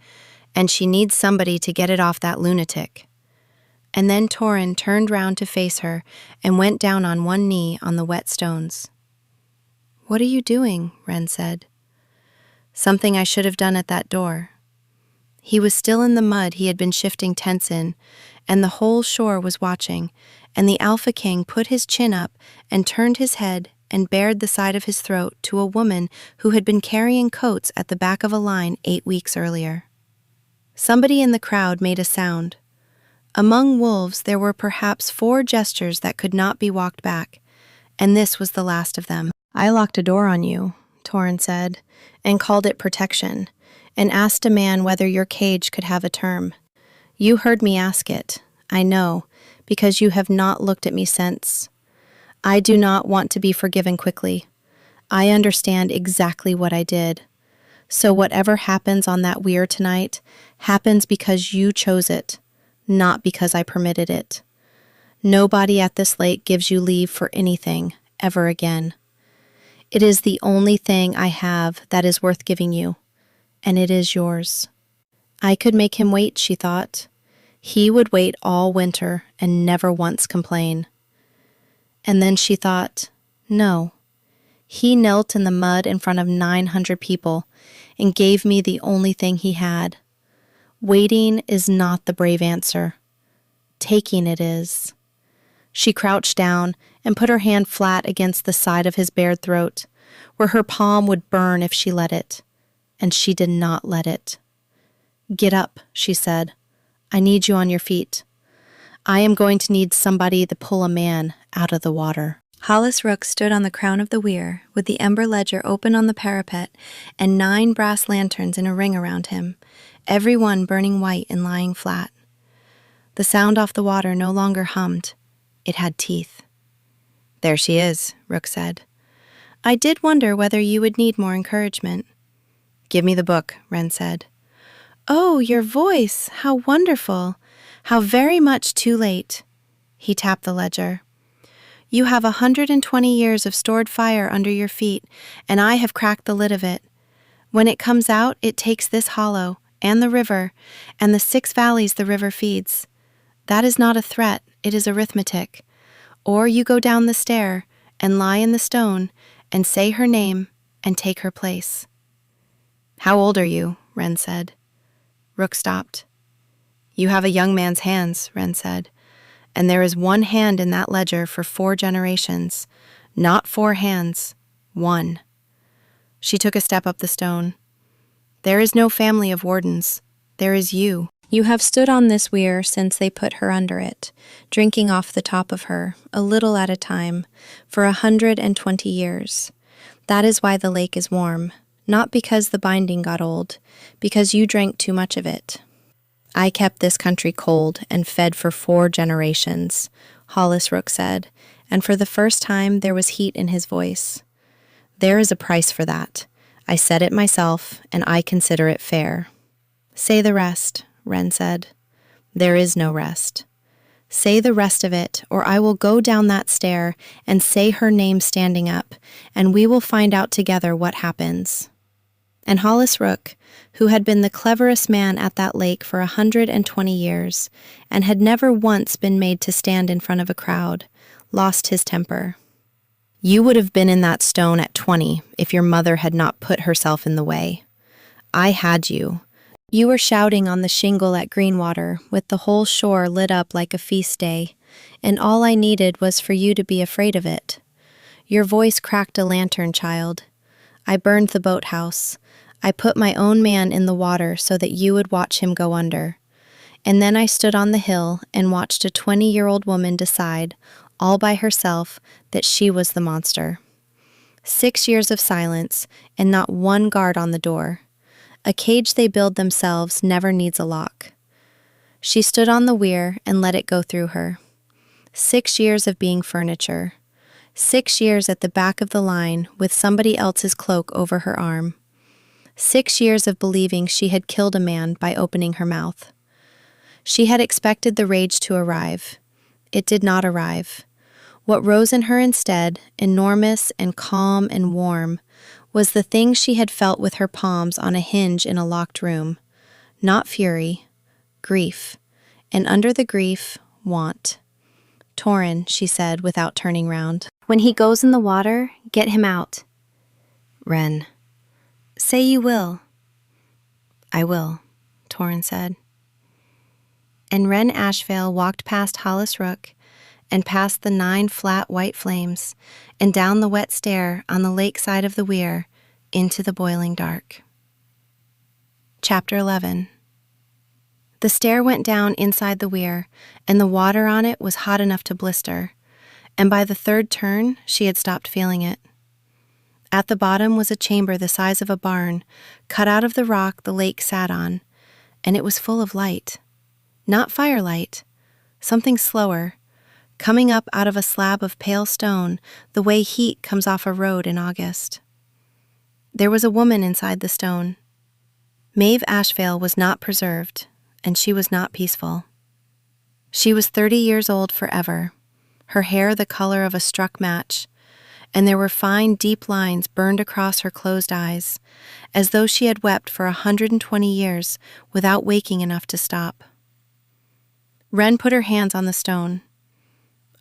"and she needs somebody to get it off that lunatic." And then Torren turned round to face her and went down on one knee on the wet stones. "What are you doing?" Wren said. "Something I should have done at that door." He was still in the mud he had been shifting tents in, and the whole shore was watching, and the Alpha King put his chin up and turned his head and bared the side of his throat to a woman who had been carrying coats at the back of a line 8 weeks earlier. Somebody in the crowd made a sound. Among wolves there were perhaps 4 gestures that could not be walked back, and this was the last of them. "I locked a door on you," Torren said, "and called it protection, and asked a man whether your cage could have a term. You heard me ask it, I know, because you have not looked at me since. I do not want to be forgiven quickly. I understand exactly what I did. So whatever happens on that weir tonight happens because you chose it, not because I permitted it. Nobody at this lake gives you leave for anything, ever again. It is the only thing I have that is worth giving you, and it is yours." I could make him wait, she thought. He would wait all winter and never once complain. And then she thought, no. He knelt in the mud in front of 900 people and gave me the only thing he had. Waiting is not the brave answer. Taking it is. She crouched down and put her hand flat against the side of his bared throat, where her palm would burn if she let it. And she did not let it. "Get up," she said. "I need you on your feet. I am going to need somebody to pull a man out of the water." Hollis Rook stood on the crown of the weir, with the ember ledger open on the parapet and 9 brass lanterns in a ring around him, every one burning white and lying flat. The sound off the water no longer hummed. It had teeth. "There she is," Rook said. "I did wonder whether you would need more encouragement." "Give me the book," Wren said. "Oh, your voice! How wonderful! How very much too late." He tapped the ledger. "You have 120 years of stored fire under your feet, and I have cracked the lid of it. When it comes out, it takes this hollow, and the river, and the 6 valleys the river feeds. That is not a threat, it is arithmetic. Or you go down the stair, and lie in the stone, and say her name, and take her place." "How old are you?" Wren said. Rook stopped. "You have a young man's hands," Wren said, "and there is 1 hand in that ledger for 4 generations. Not 4 hands, 1. She took a step up the stone. "There is no family of wardens. There is you. You have stood on this weir since they put her under it, drinking off the top of her, a little at a time, for 120 years. That is why the lake is warm, not because the binding got old, because you drank too much of it. I kept this country cold and fed for 4 generations, Hollis Rook said, and for the first time there was heat in his voice. There is a price for that. I said it myself, and I consider it fair. Say the rest, Wren said. There is no rest. Say the rest of it, or I will go down that stair and say her name standing up, and we will find out together what happens. And Hollis Rook, who had been the cleverest man at that lake for 120 years, and had never once been made to stand in front of a crowd, lost his temper. You would have been in that stone at 20 if your mother had not put herself in the way. I had you. You were shouting on the shingle at Greenwater, with the whole shore lit up like a feast day, and all I needed was for you to be afraid of it. Your voice cracked a lantern, child. I burned the boathouse. I put my own man in the water so that you would watch him go under. And then I stood on the hill and watched a 20-year-old woman decide, all by herself, that she was the monster. 6 years of silence, and not one guard on the door. A cage they build themselves never needs a lock. She stood on the weir and let it go through her. 6 years of being furniture. 6 years at the back of the line with somebody else's cloak over her arm. 6 years of believing she had killed a man by opening her mouth. She had expected the rage to arrive. It did not arrive. What rose in her instead, enormous and calm and warm, was the thing she had felt with her palms on a hinge in a locked room. Not fury, grief, and under the grief, want. Torren, she said without turning round. When he goes in the water, get him out. Wren. Say you will. I will, Torren said. And Wren Ashvale walked past Hollis Rook, and past the 9 flat white flames, and down the wet stair on the lake side of the weir, into the boiling dark. Chapter 11. The stair went down inside the weir, and the water on it was hot enough to blister, and by the 3rd turn she had stopped feeling it. At the bottom was a chamber the size of a barn, cut out of the rock the lake sat on, and it was full of light. Not firelight, something slower, coming up out of a slab of pale stone the way heat comes off a road in August. There was a woman inside the stone. Maeve Ashvale was not preserved, and she was not peaceful. She was 30 years old forever, her hair the color of a struck match, and there were fine, deep lines burned across her closed eyes, as though she had wept for 120 years without waking enough to stop. Wren put her hands on the stone.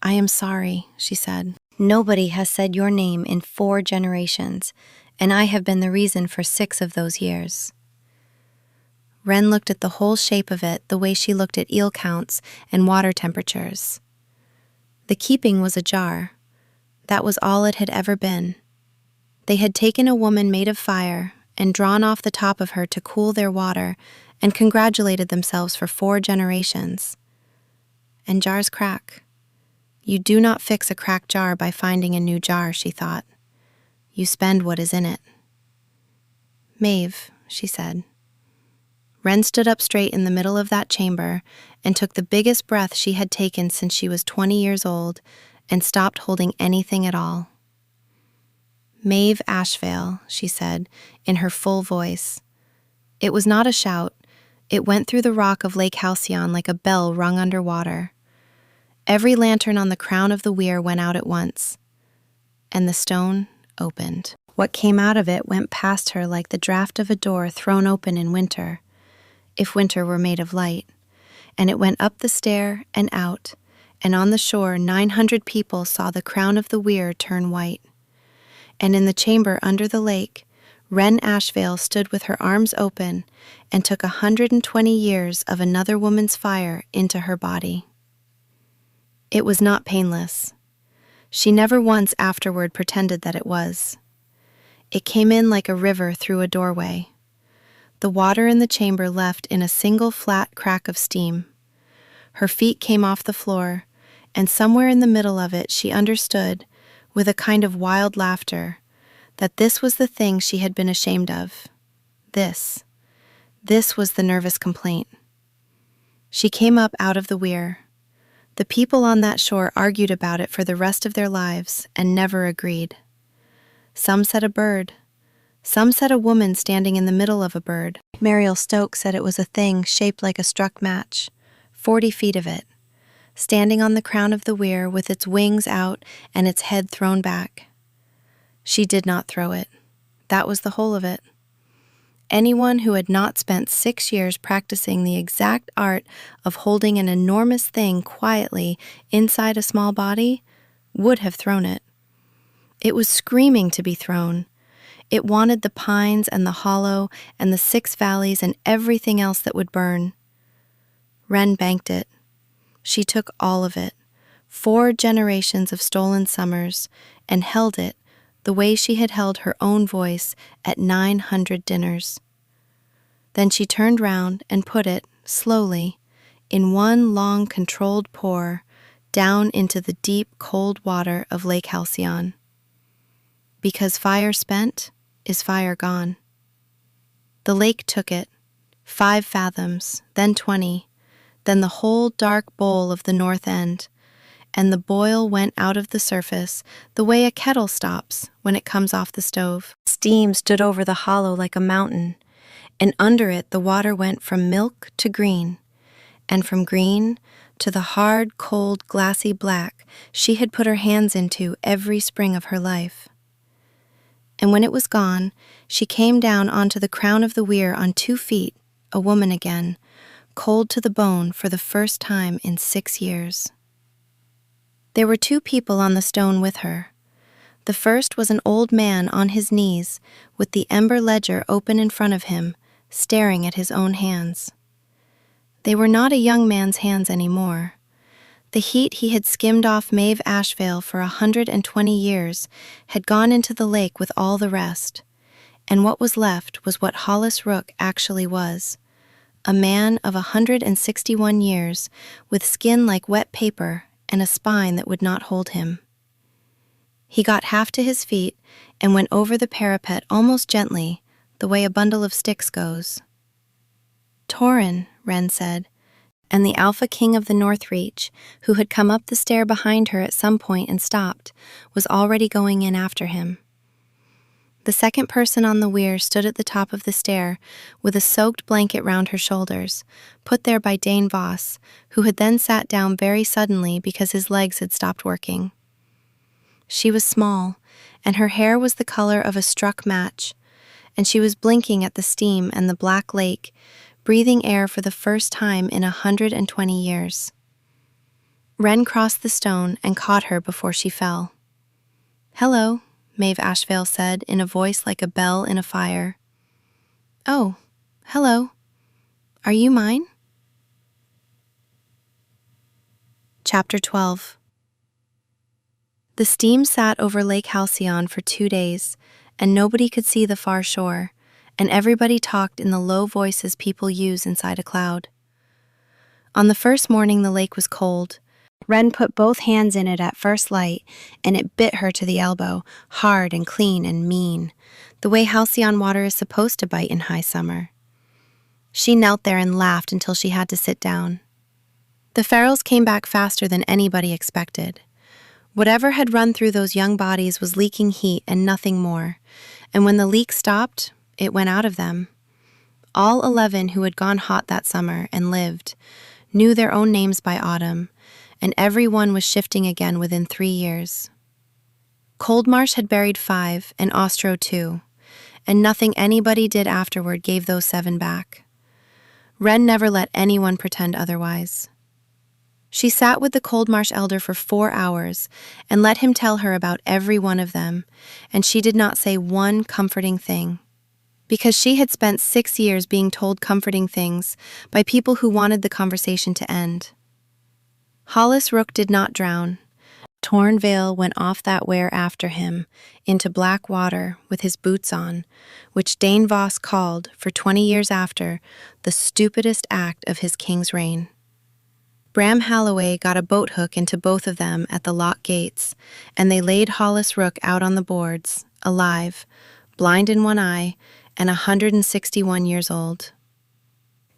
I am sorry, she said. Nobody has said your name in 4 generations, and I have been the reason for 6 of those years. Wren looked at the whole shape of it the way she looked at eel counts and water temperatures. The keeping was ajar. That was all it had ever been. They had taken a woman made of fire and drawn off the top of her to cool their water and congratulated themselves for 4 generations. And jars crack. You do not fix a cracked jar by finding a new jar, she thought. You spend what is in it. Maeve, she said. Wren stood up straight in the middle of that chamber and took the biggest breath she had taken since she was 20 years old and stopped holding anything at all. Maeve Ashvale, she said, in her full voice. It was not a shout. It went through the rock of Lake Halcyon like a bell rung under water. Every lantern on the crown of the weir went out at once, and the stone opened. What came out of it went past her like the draught of a door thrown open in winter, if winter were made of light, and it went up the stair and out, and on the shore 900 people saw the crown of the weir turn white. And in the chamber under the lake, Wren Ashvale stood with her arms open and took 120 years of another woman's fire into her body. It was not painless. She never once afterward pretended that it was. It came in like a river through a doorway. The water in the chamber left in a single flat crack of steam. Her feet came off the floor, and somewhere in the middle of it she understood, with a kind of wild laughter, that this was the thing she had been ashamed of. This was the nervous complaint. She came up out of the weir. The people on that shore argued about it for the rest of their lives and never agreed. Some said a bird. Some said a woman standing in the middle of a bird. Mariel Stokes said it was a thing shaped like a struck match, 40 feet of it, standing on the crown of the weir with its wings out and its head thrown back. She did not throw it. That was the whole of it. Anyone who had not spent 6 years practicing the exact art of holding an enormous thing quietly inside a small body would have thrown it. It was screaming to be thrown. It wanted the pines and the hollow and the 6 valleys and everything else that would burn. Wren banked it. She took all of it, 4 generations of stolen summers, and held it the way she had held her own voice at 900 dinners. Then she turned round and put it, slowly, in one long controlled pour, down into the deep, cold water of Lake Halcyon. Because fire spent is fire gone. The lake took it, 5 fathoms, then 20, then the whole dark bowl of the north end, and the boil went out of the surface the way a kettle stops when it comes off the stove. Steam stood over the hollow like a mountain, and under it the water went from milk to green, and from green to the hard, cold, glassy black she had put her hands into every spring of her life. And when it was gone, she came down onto the crown of the weir on 2 feet, a woman again, cold to the bone for the first time in 6 years. There were 2 people on the stone with her. The first was an old man on his knees, with the ember ledger open in front of him, staring at his own hands. They were not a young man's hands anymore. The heat he had skimmed off Maeve Ashvale for 120 years had gone into the lake with all the rest, and what was left was what Hollis Rook actually was, a man of 161 years, with skin like wet paper and a spine that would not hold him. He got half to his feet and went over the parapet almost gently, the way a bundle of sticks goes. "Torren," Wren said, and the Alpha King of the North Reach, who had come up the stair behind her at some point and stopped, was already going in after him. The second person on the weir stood at the top of the stair with a soaked blanket round her shoulders, put there by Dane Voss, who had then sat down very suddenly because his legs had stopped working. She was small, and her hair was the color of a struck match, and she was blinking at the steam and the black lake, breathing air for the first time in 120 years. Wren crossed the stone and caught her before she fell. "Hello," Maeve Ashvale said in a voice like a bell in a fire. "Oh, hello. Are you mine?" Chapter 12. The steam sat over Lake Halcyon for 2 days, and nobody could see the far shore, and everybody talked in the low voices people use inside a cloud. On the first morning, the lake was cold. Wren put both hands in it at first light, and it bit her to the elbow, hard and clean and mean, the way halcyon water is supposed to bite in high summer. She knelt there and laughed until she had to sit down. The ferals came back faster than anybody expected. Whatever had run through those young bodies was leaking heat and nothing more, and when the leak stopped, it went out of them. All 11 who had gone hot that summer and lived knew their own names by autumn, and every one was shifting again within 3 years. Coldmarsh had buried 5 and Ostro 2, and nothing anybody did afterward gave those 7 back. Wren never let anyone pretend otherwise. She sat with the Coldmarsh elder for 4 hours and let him tell her about every one of them, and she did not say one comforting thing, because she had spent 6 years being told comforting things by people who wanted the conversation to end. Hollis Rook did not drown. Torren Vayle went off that weir after him, into black water with his boots on, which Dane Voss called, for 20 years after, the stupidest act of his king's reign. Bram Halloway got a boat hook into both of them at the lock gates, and they laid Hollis Rook out on the boards, alive, blind in one eye, and 161 years old.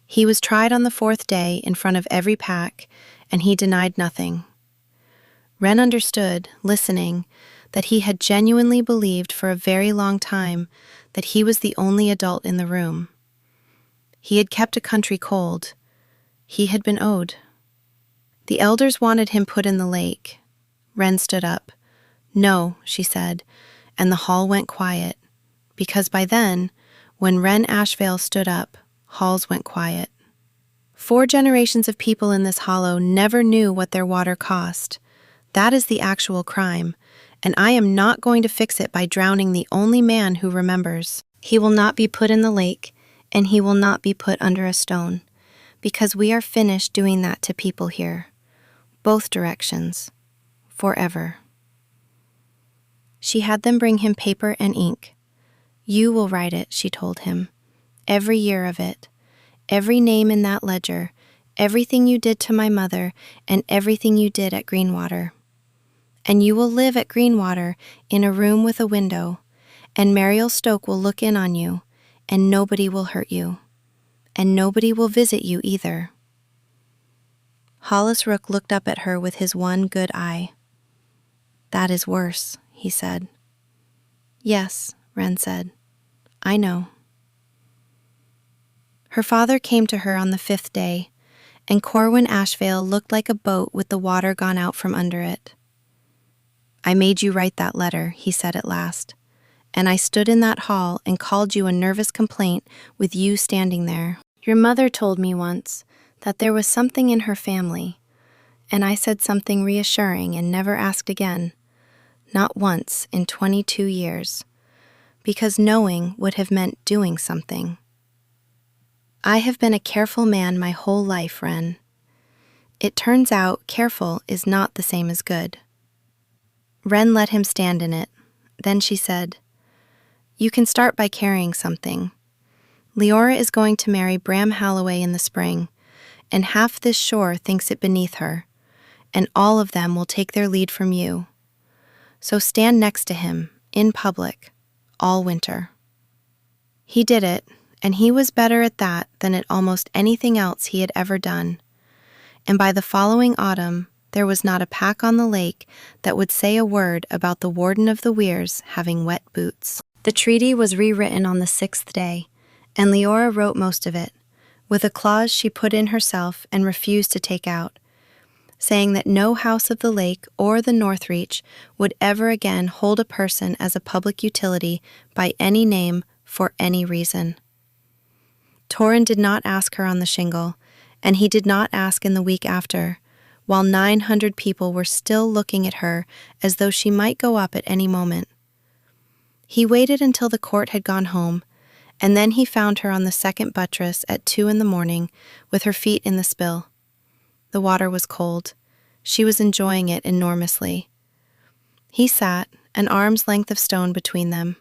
He was tried on the 4th day in front of every pack, and he denied nothing. Wren understood, listening, that he had genuinely believed for a very long time that he was the only adult in the room. He had kept a country cold. He had been owed. The elders wanted him put in the lake. Wren stood up. "No," she said, and the hall went quiet, because by then, when Wren Ashvale stood up, halls went quiet. 4 generations of people in this hollow never knew what their water cost. That is the actual crime, and I am not going to fix it by drowning the only man who remembers. He will not be put in the lake, and he will not be put under a stone, because we are finished doing that to people here. Both directions. Forever. She had them bring him paper and ink. "You will write it," she told him. "Every year of it. Every name in that ledger, everything you did to my mother, and everything you did at Greenwater. And you will live at Greenwater in a room with a window, and Mariel Stoke will look in on you, and nobody will hurt you. And nobody will visit you either." Hollis Rook looked up at her with his one good eye. "That is worse," he said. "Yes," Wren said. "I know." Her father came to her on the 5th day, and Wren Ashvale looked like a boat with the water gone out from under it. "I made you write that letter," he said at last, "and I stood in that hall and called you a nervous complaint with you standing there. Your mother told me once that there was something in her family, and I said something reassuring and never asked again, not once in 22 years, because knowing would have meant doing something. I have been a careful man my whole life, Wren. It turns out careful is not the same as good." Wren let him stand in it. Then she said, "You can start by carrying something. Leora is going to marry Bram Halloway in the spring, and half this shore thinks it beneath her, and all of them will take their lead from you. So stand next to him, in public, all winter." He did it, and he was better at that than at almost anything else he had ever done. And by the following autumn, there was not a pack on the lake that would say a word about the warden of the weirs having wet boots. The treaty was rewritten on the 6th day, and Leora wrote most of it, with a clause she put in herself and refused to take out, saying that no house of the lake or the Northreach would ever again hold a person as a public utility by any name for any reason. Torren did not ask her on the shingle, and he did not ask in the week after, while 900 people were still looking at her as though she might go up at any moment. He waited until the court had gone home, and then he found her on the 2nd buttress at 2 in the morning with her feet in the spill. The water was cold. She was enjoying it enormously. He sat, an arm's length of stone between them.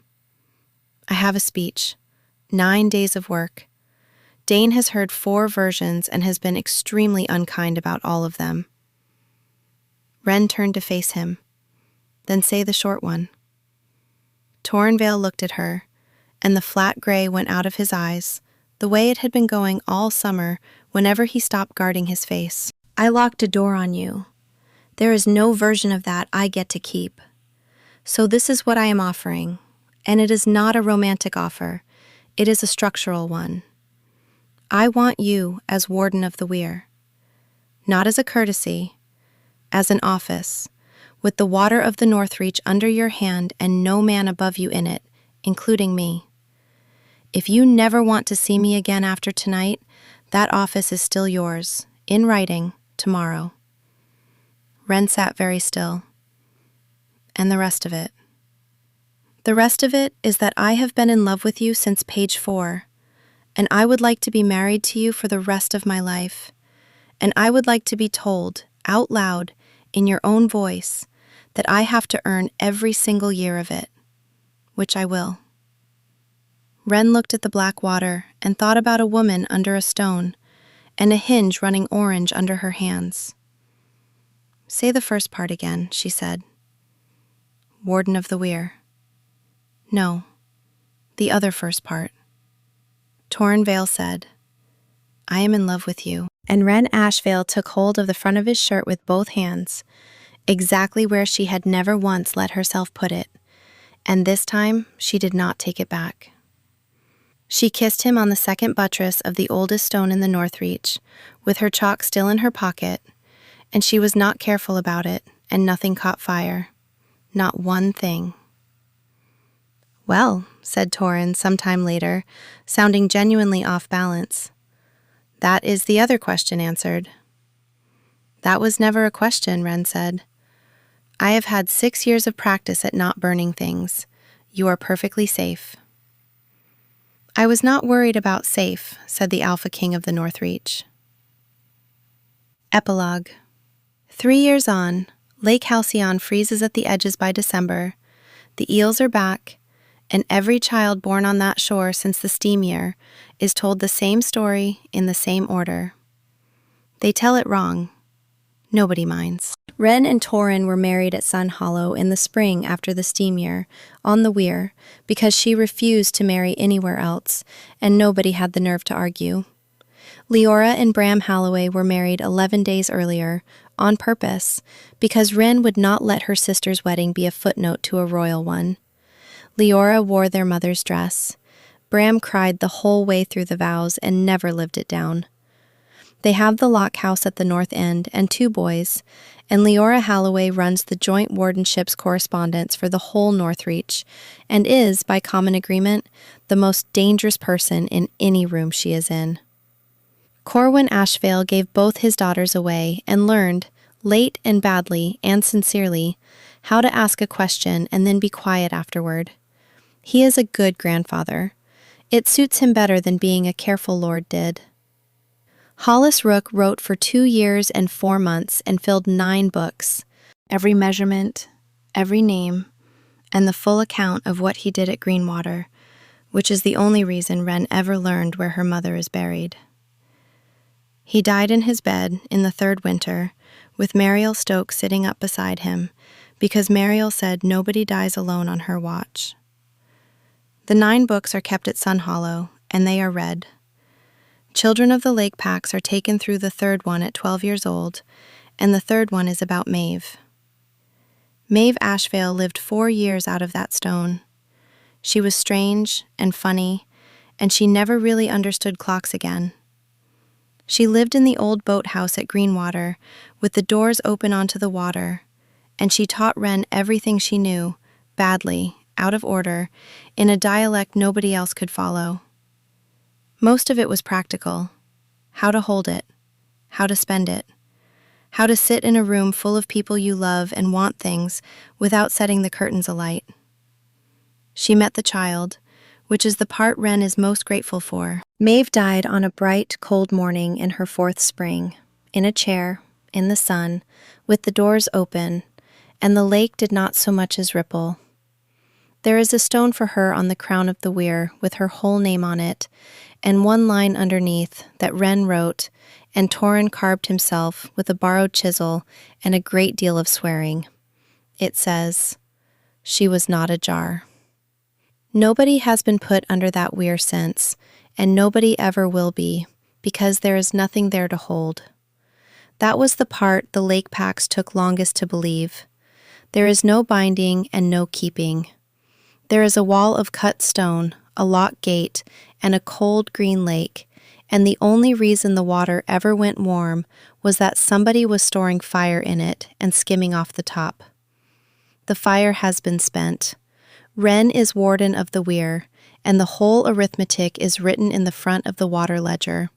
"I have a speech. 9 days of work. Dane has heard 4 versions and has been extremely unkind about all of them. Wren turned to face him. Then say the short one. Torren Vayle looked at her, and the flat gray went out of his eyes, the way it had been going all summer whenever he stopped guarding his face. I locked a door on you. There is no version of that I get to keep. So this is what I am offering, and it is not a romantic offer. It is a structural one. I want you as warden of the weir. Not as a courtesy, as an office, with the water of the Northreach under your hand and no man above you in it, including me. If you never want to see me again after tonight, that office is still yours, in writing, tomorrow. Wren sat very still. And the rest of it? The rest of it is that I have been in love with you since page 4, and I would like to be married to you for the rest of my life, and I would like to be told, out loud, in your own voice, that I have to earn every single year of it, which I will. Wren looked at the black water and thought about a woman under a stone and a hinge running orange under her hands. Say the first part again, she said. Warden of the weir. No, the other first part. Torren Vayle said, I am in love with you. And Wren Ashvale took hold of the front of his shirt with both hands, exactly where she had never once let herself put it, and this time she did not take it back. She kissed him on the second buttress of the oldest stone in the Northreach, with her chalk still in her pocket, and she was not careful about it, and nothing caught fire. Not one thing. Well, said Torren some time later, sounding genuinely off balance. That is the other question answered. That was never a question, Wren said. I have had 6 years of practice at not burning things. You are perfectly safe. I was not worried about safe, said the Alpha King of the Northreach. Epilogue. 3 years on, Lake Halcyon freezes at the edges by December. The eels are back, and every child born on that shore since the steam year is told the same story in the same order. They tell it wrong. Nobody minds. Wren and Torren were married at Sun Hollow in the spring after the steam year, on the weir, because she refused to marry anywhere else, and nobody had the nerve to argue. Leora and Bram Halloway were married 11 days earlier, on purpose, because Wren would not let her sister's wedding be a footnote to a royal one. Leora wore their mother's dress. Bram cried the whole way through the vows and never lived it down. They have the lock house at the north end and 2 boys, and Leora Halloway runs the joint wardenship's correspondence for the whole Northreach, and is, by common agreement, the most dangerous person in any room she is in. Wren Ashvale gave both his daughters away and learned, late and badly and sincerely, how to ask a question and then be quiet afterward. He is a good grandfather. It suits him better than being a careful lord did. Hollis Rook wrote for 2 years and 4 months and filled 9 books, every measurement, every name, and the full account of what he did at Greenwater, which is the only reason Wren ever learned where her mother is buried. He died in his bed in the 3rd winter, with Mariel Stokes sitting up beside him, because Mariel said nobody dies alone on her watch. The 9 books are kept at Sun Hollow, and they are read. Children of the Lake Packs are taken through the 3rd one at 12 years old, and the 3rd one is about Maeve. Maeve Ashvale lived 4 years out of that stone. She was strange and funny, and she never really understood clocks again. She lived in the old boathouse at Greenwater, with the doors open onto the water, and she taught Wren everything she knew, badly, out of order, in a dialect nobody else could follow. Most of it was practical. How to hold it, how to spend it, how to sit in a room full of people you love and want things without setting the curtains alight. She met the child, which is the part Wren is most grateful for. Maeve died on a bright, cold morning in her 4th spring, in a chair, in the sun, with the doors open, and the lake did not so much as ripple. There is a stone for her on the crown of the weir with her whole name on it, and one line underneath that Wren wrote, and Torren carved himself with a borrowed chisel and a great deal of swearing. It says, "She was not a jar." Nobody has been put under that weir since, and nobody ever will be, because there is nothing there to hold. That was the part the lake packs took longest to believe. There is no binding and no keeping. There is a wall of cut stone, a locked gate, and a cold green lake, and the only reason the water ever went warm was that somebody was storing fire in it and skimming off the top. The fire has been spent. Wren is warden of the weir, and the whole arithmetic is written in the front of the water ledger.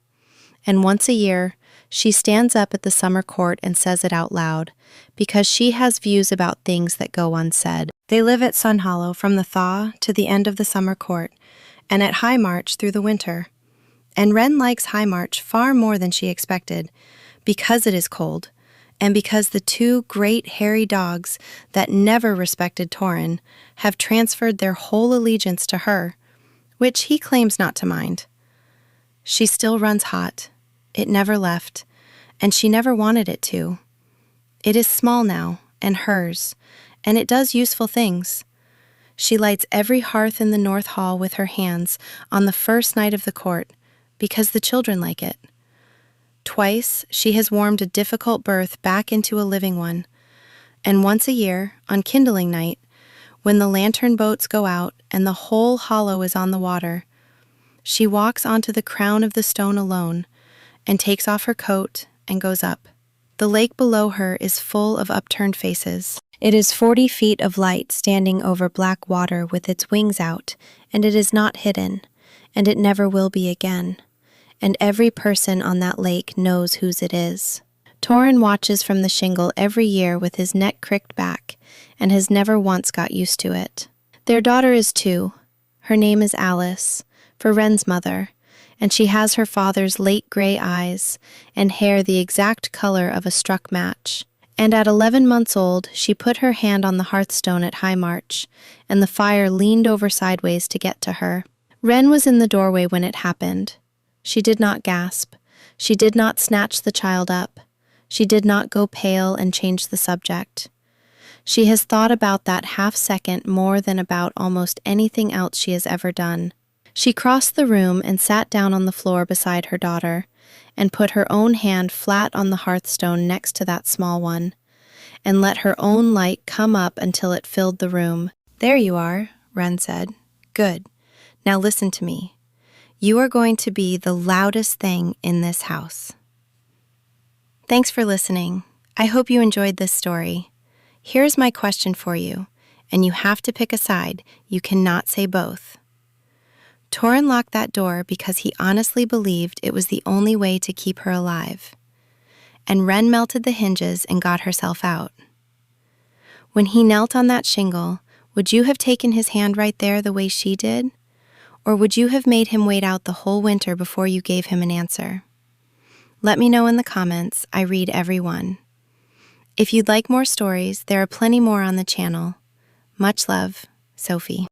And once a year, she stands up at the summer court and says it out loud, because she has views about things that go unsaid. They live at Sun Hollow from the thaw to the end of the summer court, and at High March through the winter. And Wren likes High March far more than she expected, because it is cold, and because the two great hairy dogs that never respected Torren have transferred their whole allegiance to her, which he claims not to mind. She still runs hot. It never left, and she never wanted it to. It is small now, and hers, and it does useful things. She lights every hearth in the North Hall with her hands on the first night of the court, because the children like it. Twice she has warmed a difficult berth back into a living one, and once a year, on kindling night, when the lantern boats go out and the whole hollow is on the water, she walks onto the crown of the stone alone and takes off her coat and goes up. The lake below her is full of upturned faces. It is 40 feet of light standing over black water with its wings out, and it is not hidden, and it never will be again. And every person on that lake knows whose it is. Torren watches from the shingle every year with his neck cricked back, and has never once got used to it. Their daughter is 2. Her name is Alice, for Wren's mother, and she has her father's late gray eyes and hair the exact color of a struck match. And at 11 months old, she put her hand on the hearthstone at High March, and the fire leaned over sideways to get to her. Wren was in the doorway when it happened. She did not gasp. She did not snatch the child up. She did not go pale and change the subject. She has thought about that half-second more than about almost anything else she has ever done. She crossed the room and sat down on the floor beside her daughter, and put her own hand flat on the hearthstone next to that small one, and let her own light come up until it filled the room. "There you are," Wren said. "Good. Now listen to me. You are going to be the loudest thing in this house." Thanks for listening. I hope you enjoyed this story. Here's my question for you, and you have to pick a side. You cannot say both. Torren locked that door because he honestly believed it was the only way to keep her alive. And Wren melted the hinges and got herself out. When he knelt on that shingle, would you have taken his hand right there the way she did? Or would you have made him wait out the whole winter before you gave him an answer? Let me know in the comments. I read every one. If you'd like more stories, there are plenty more on the channel. Much love, Sophie.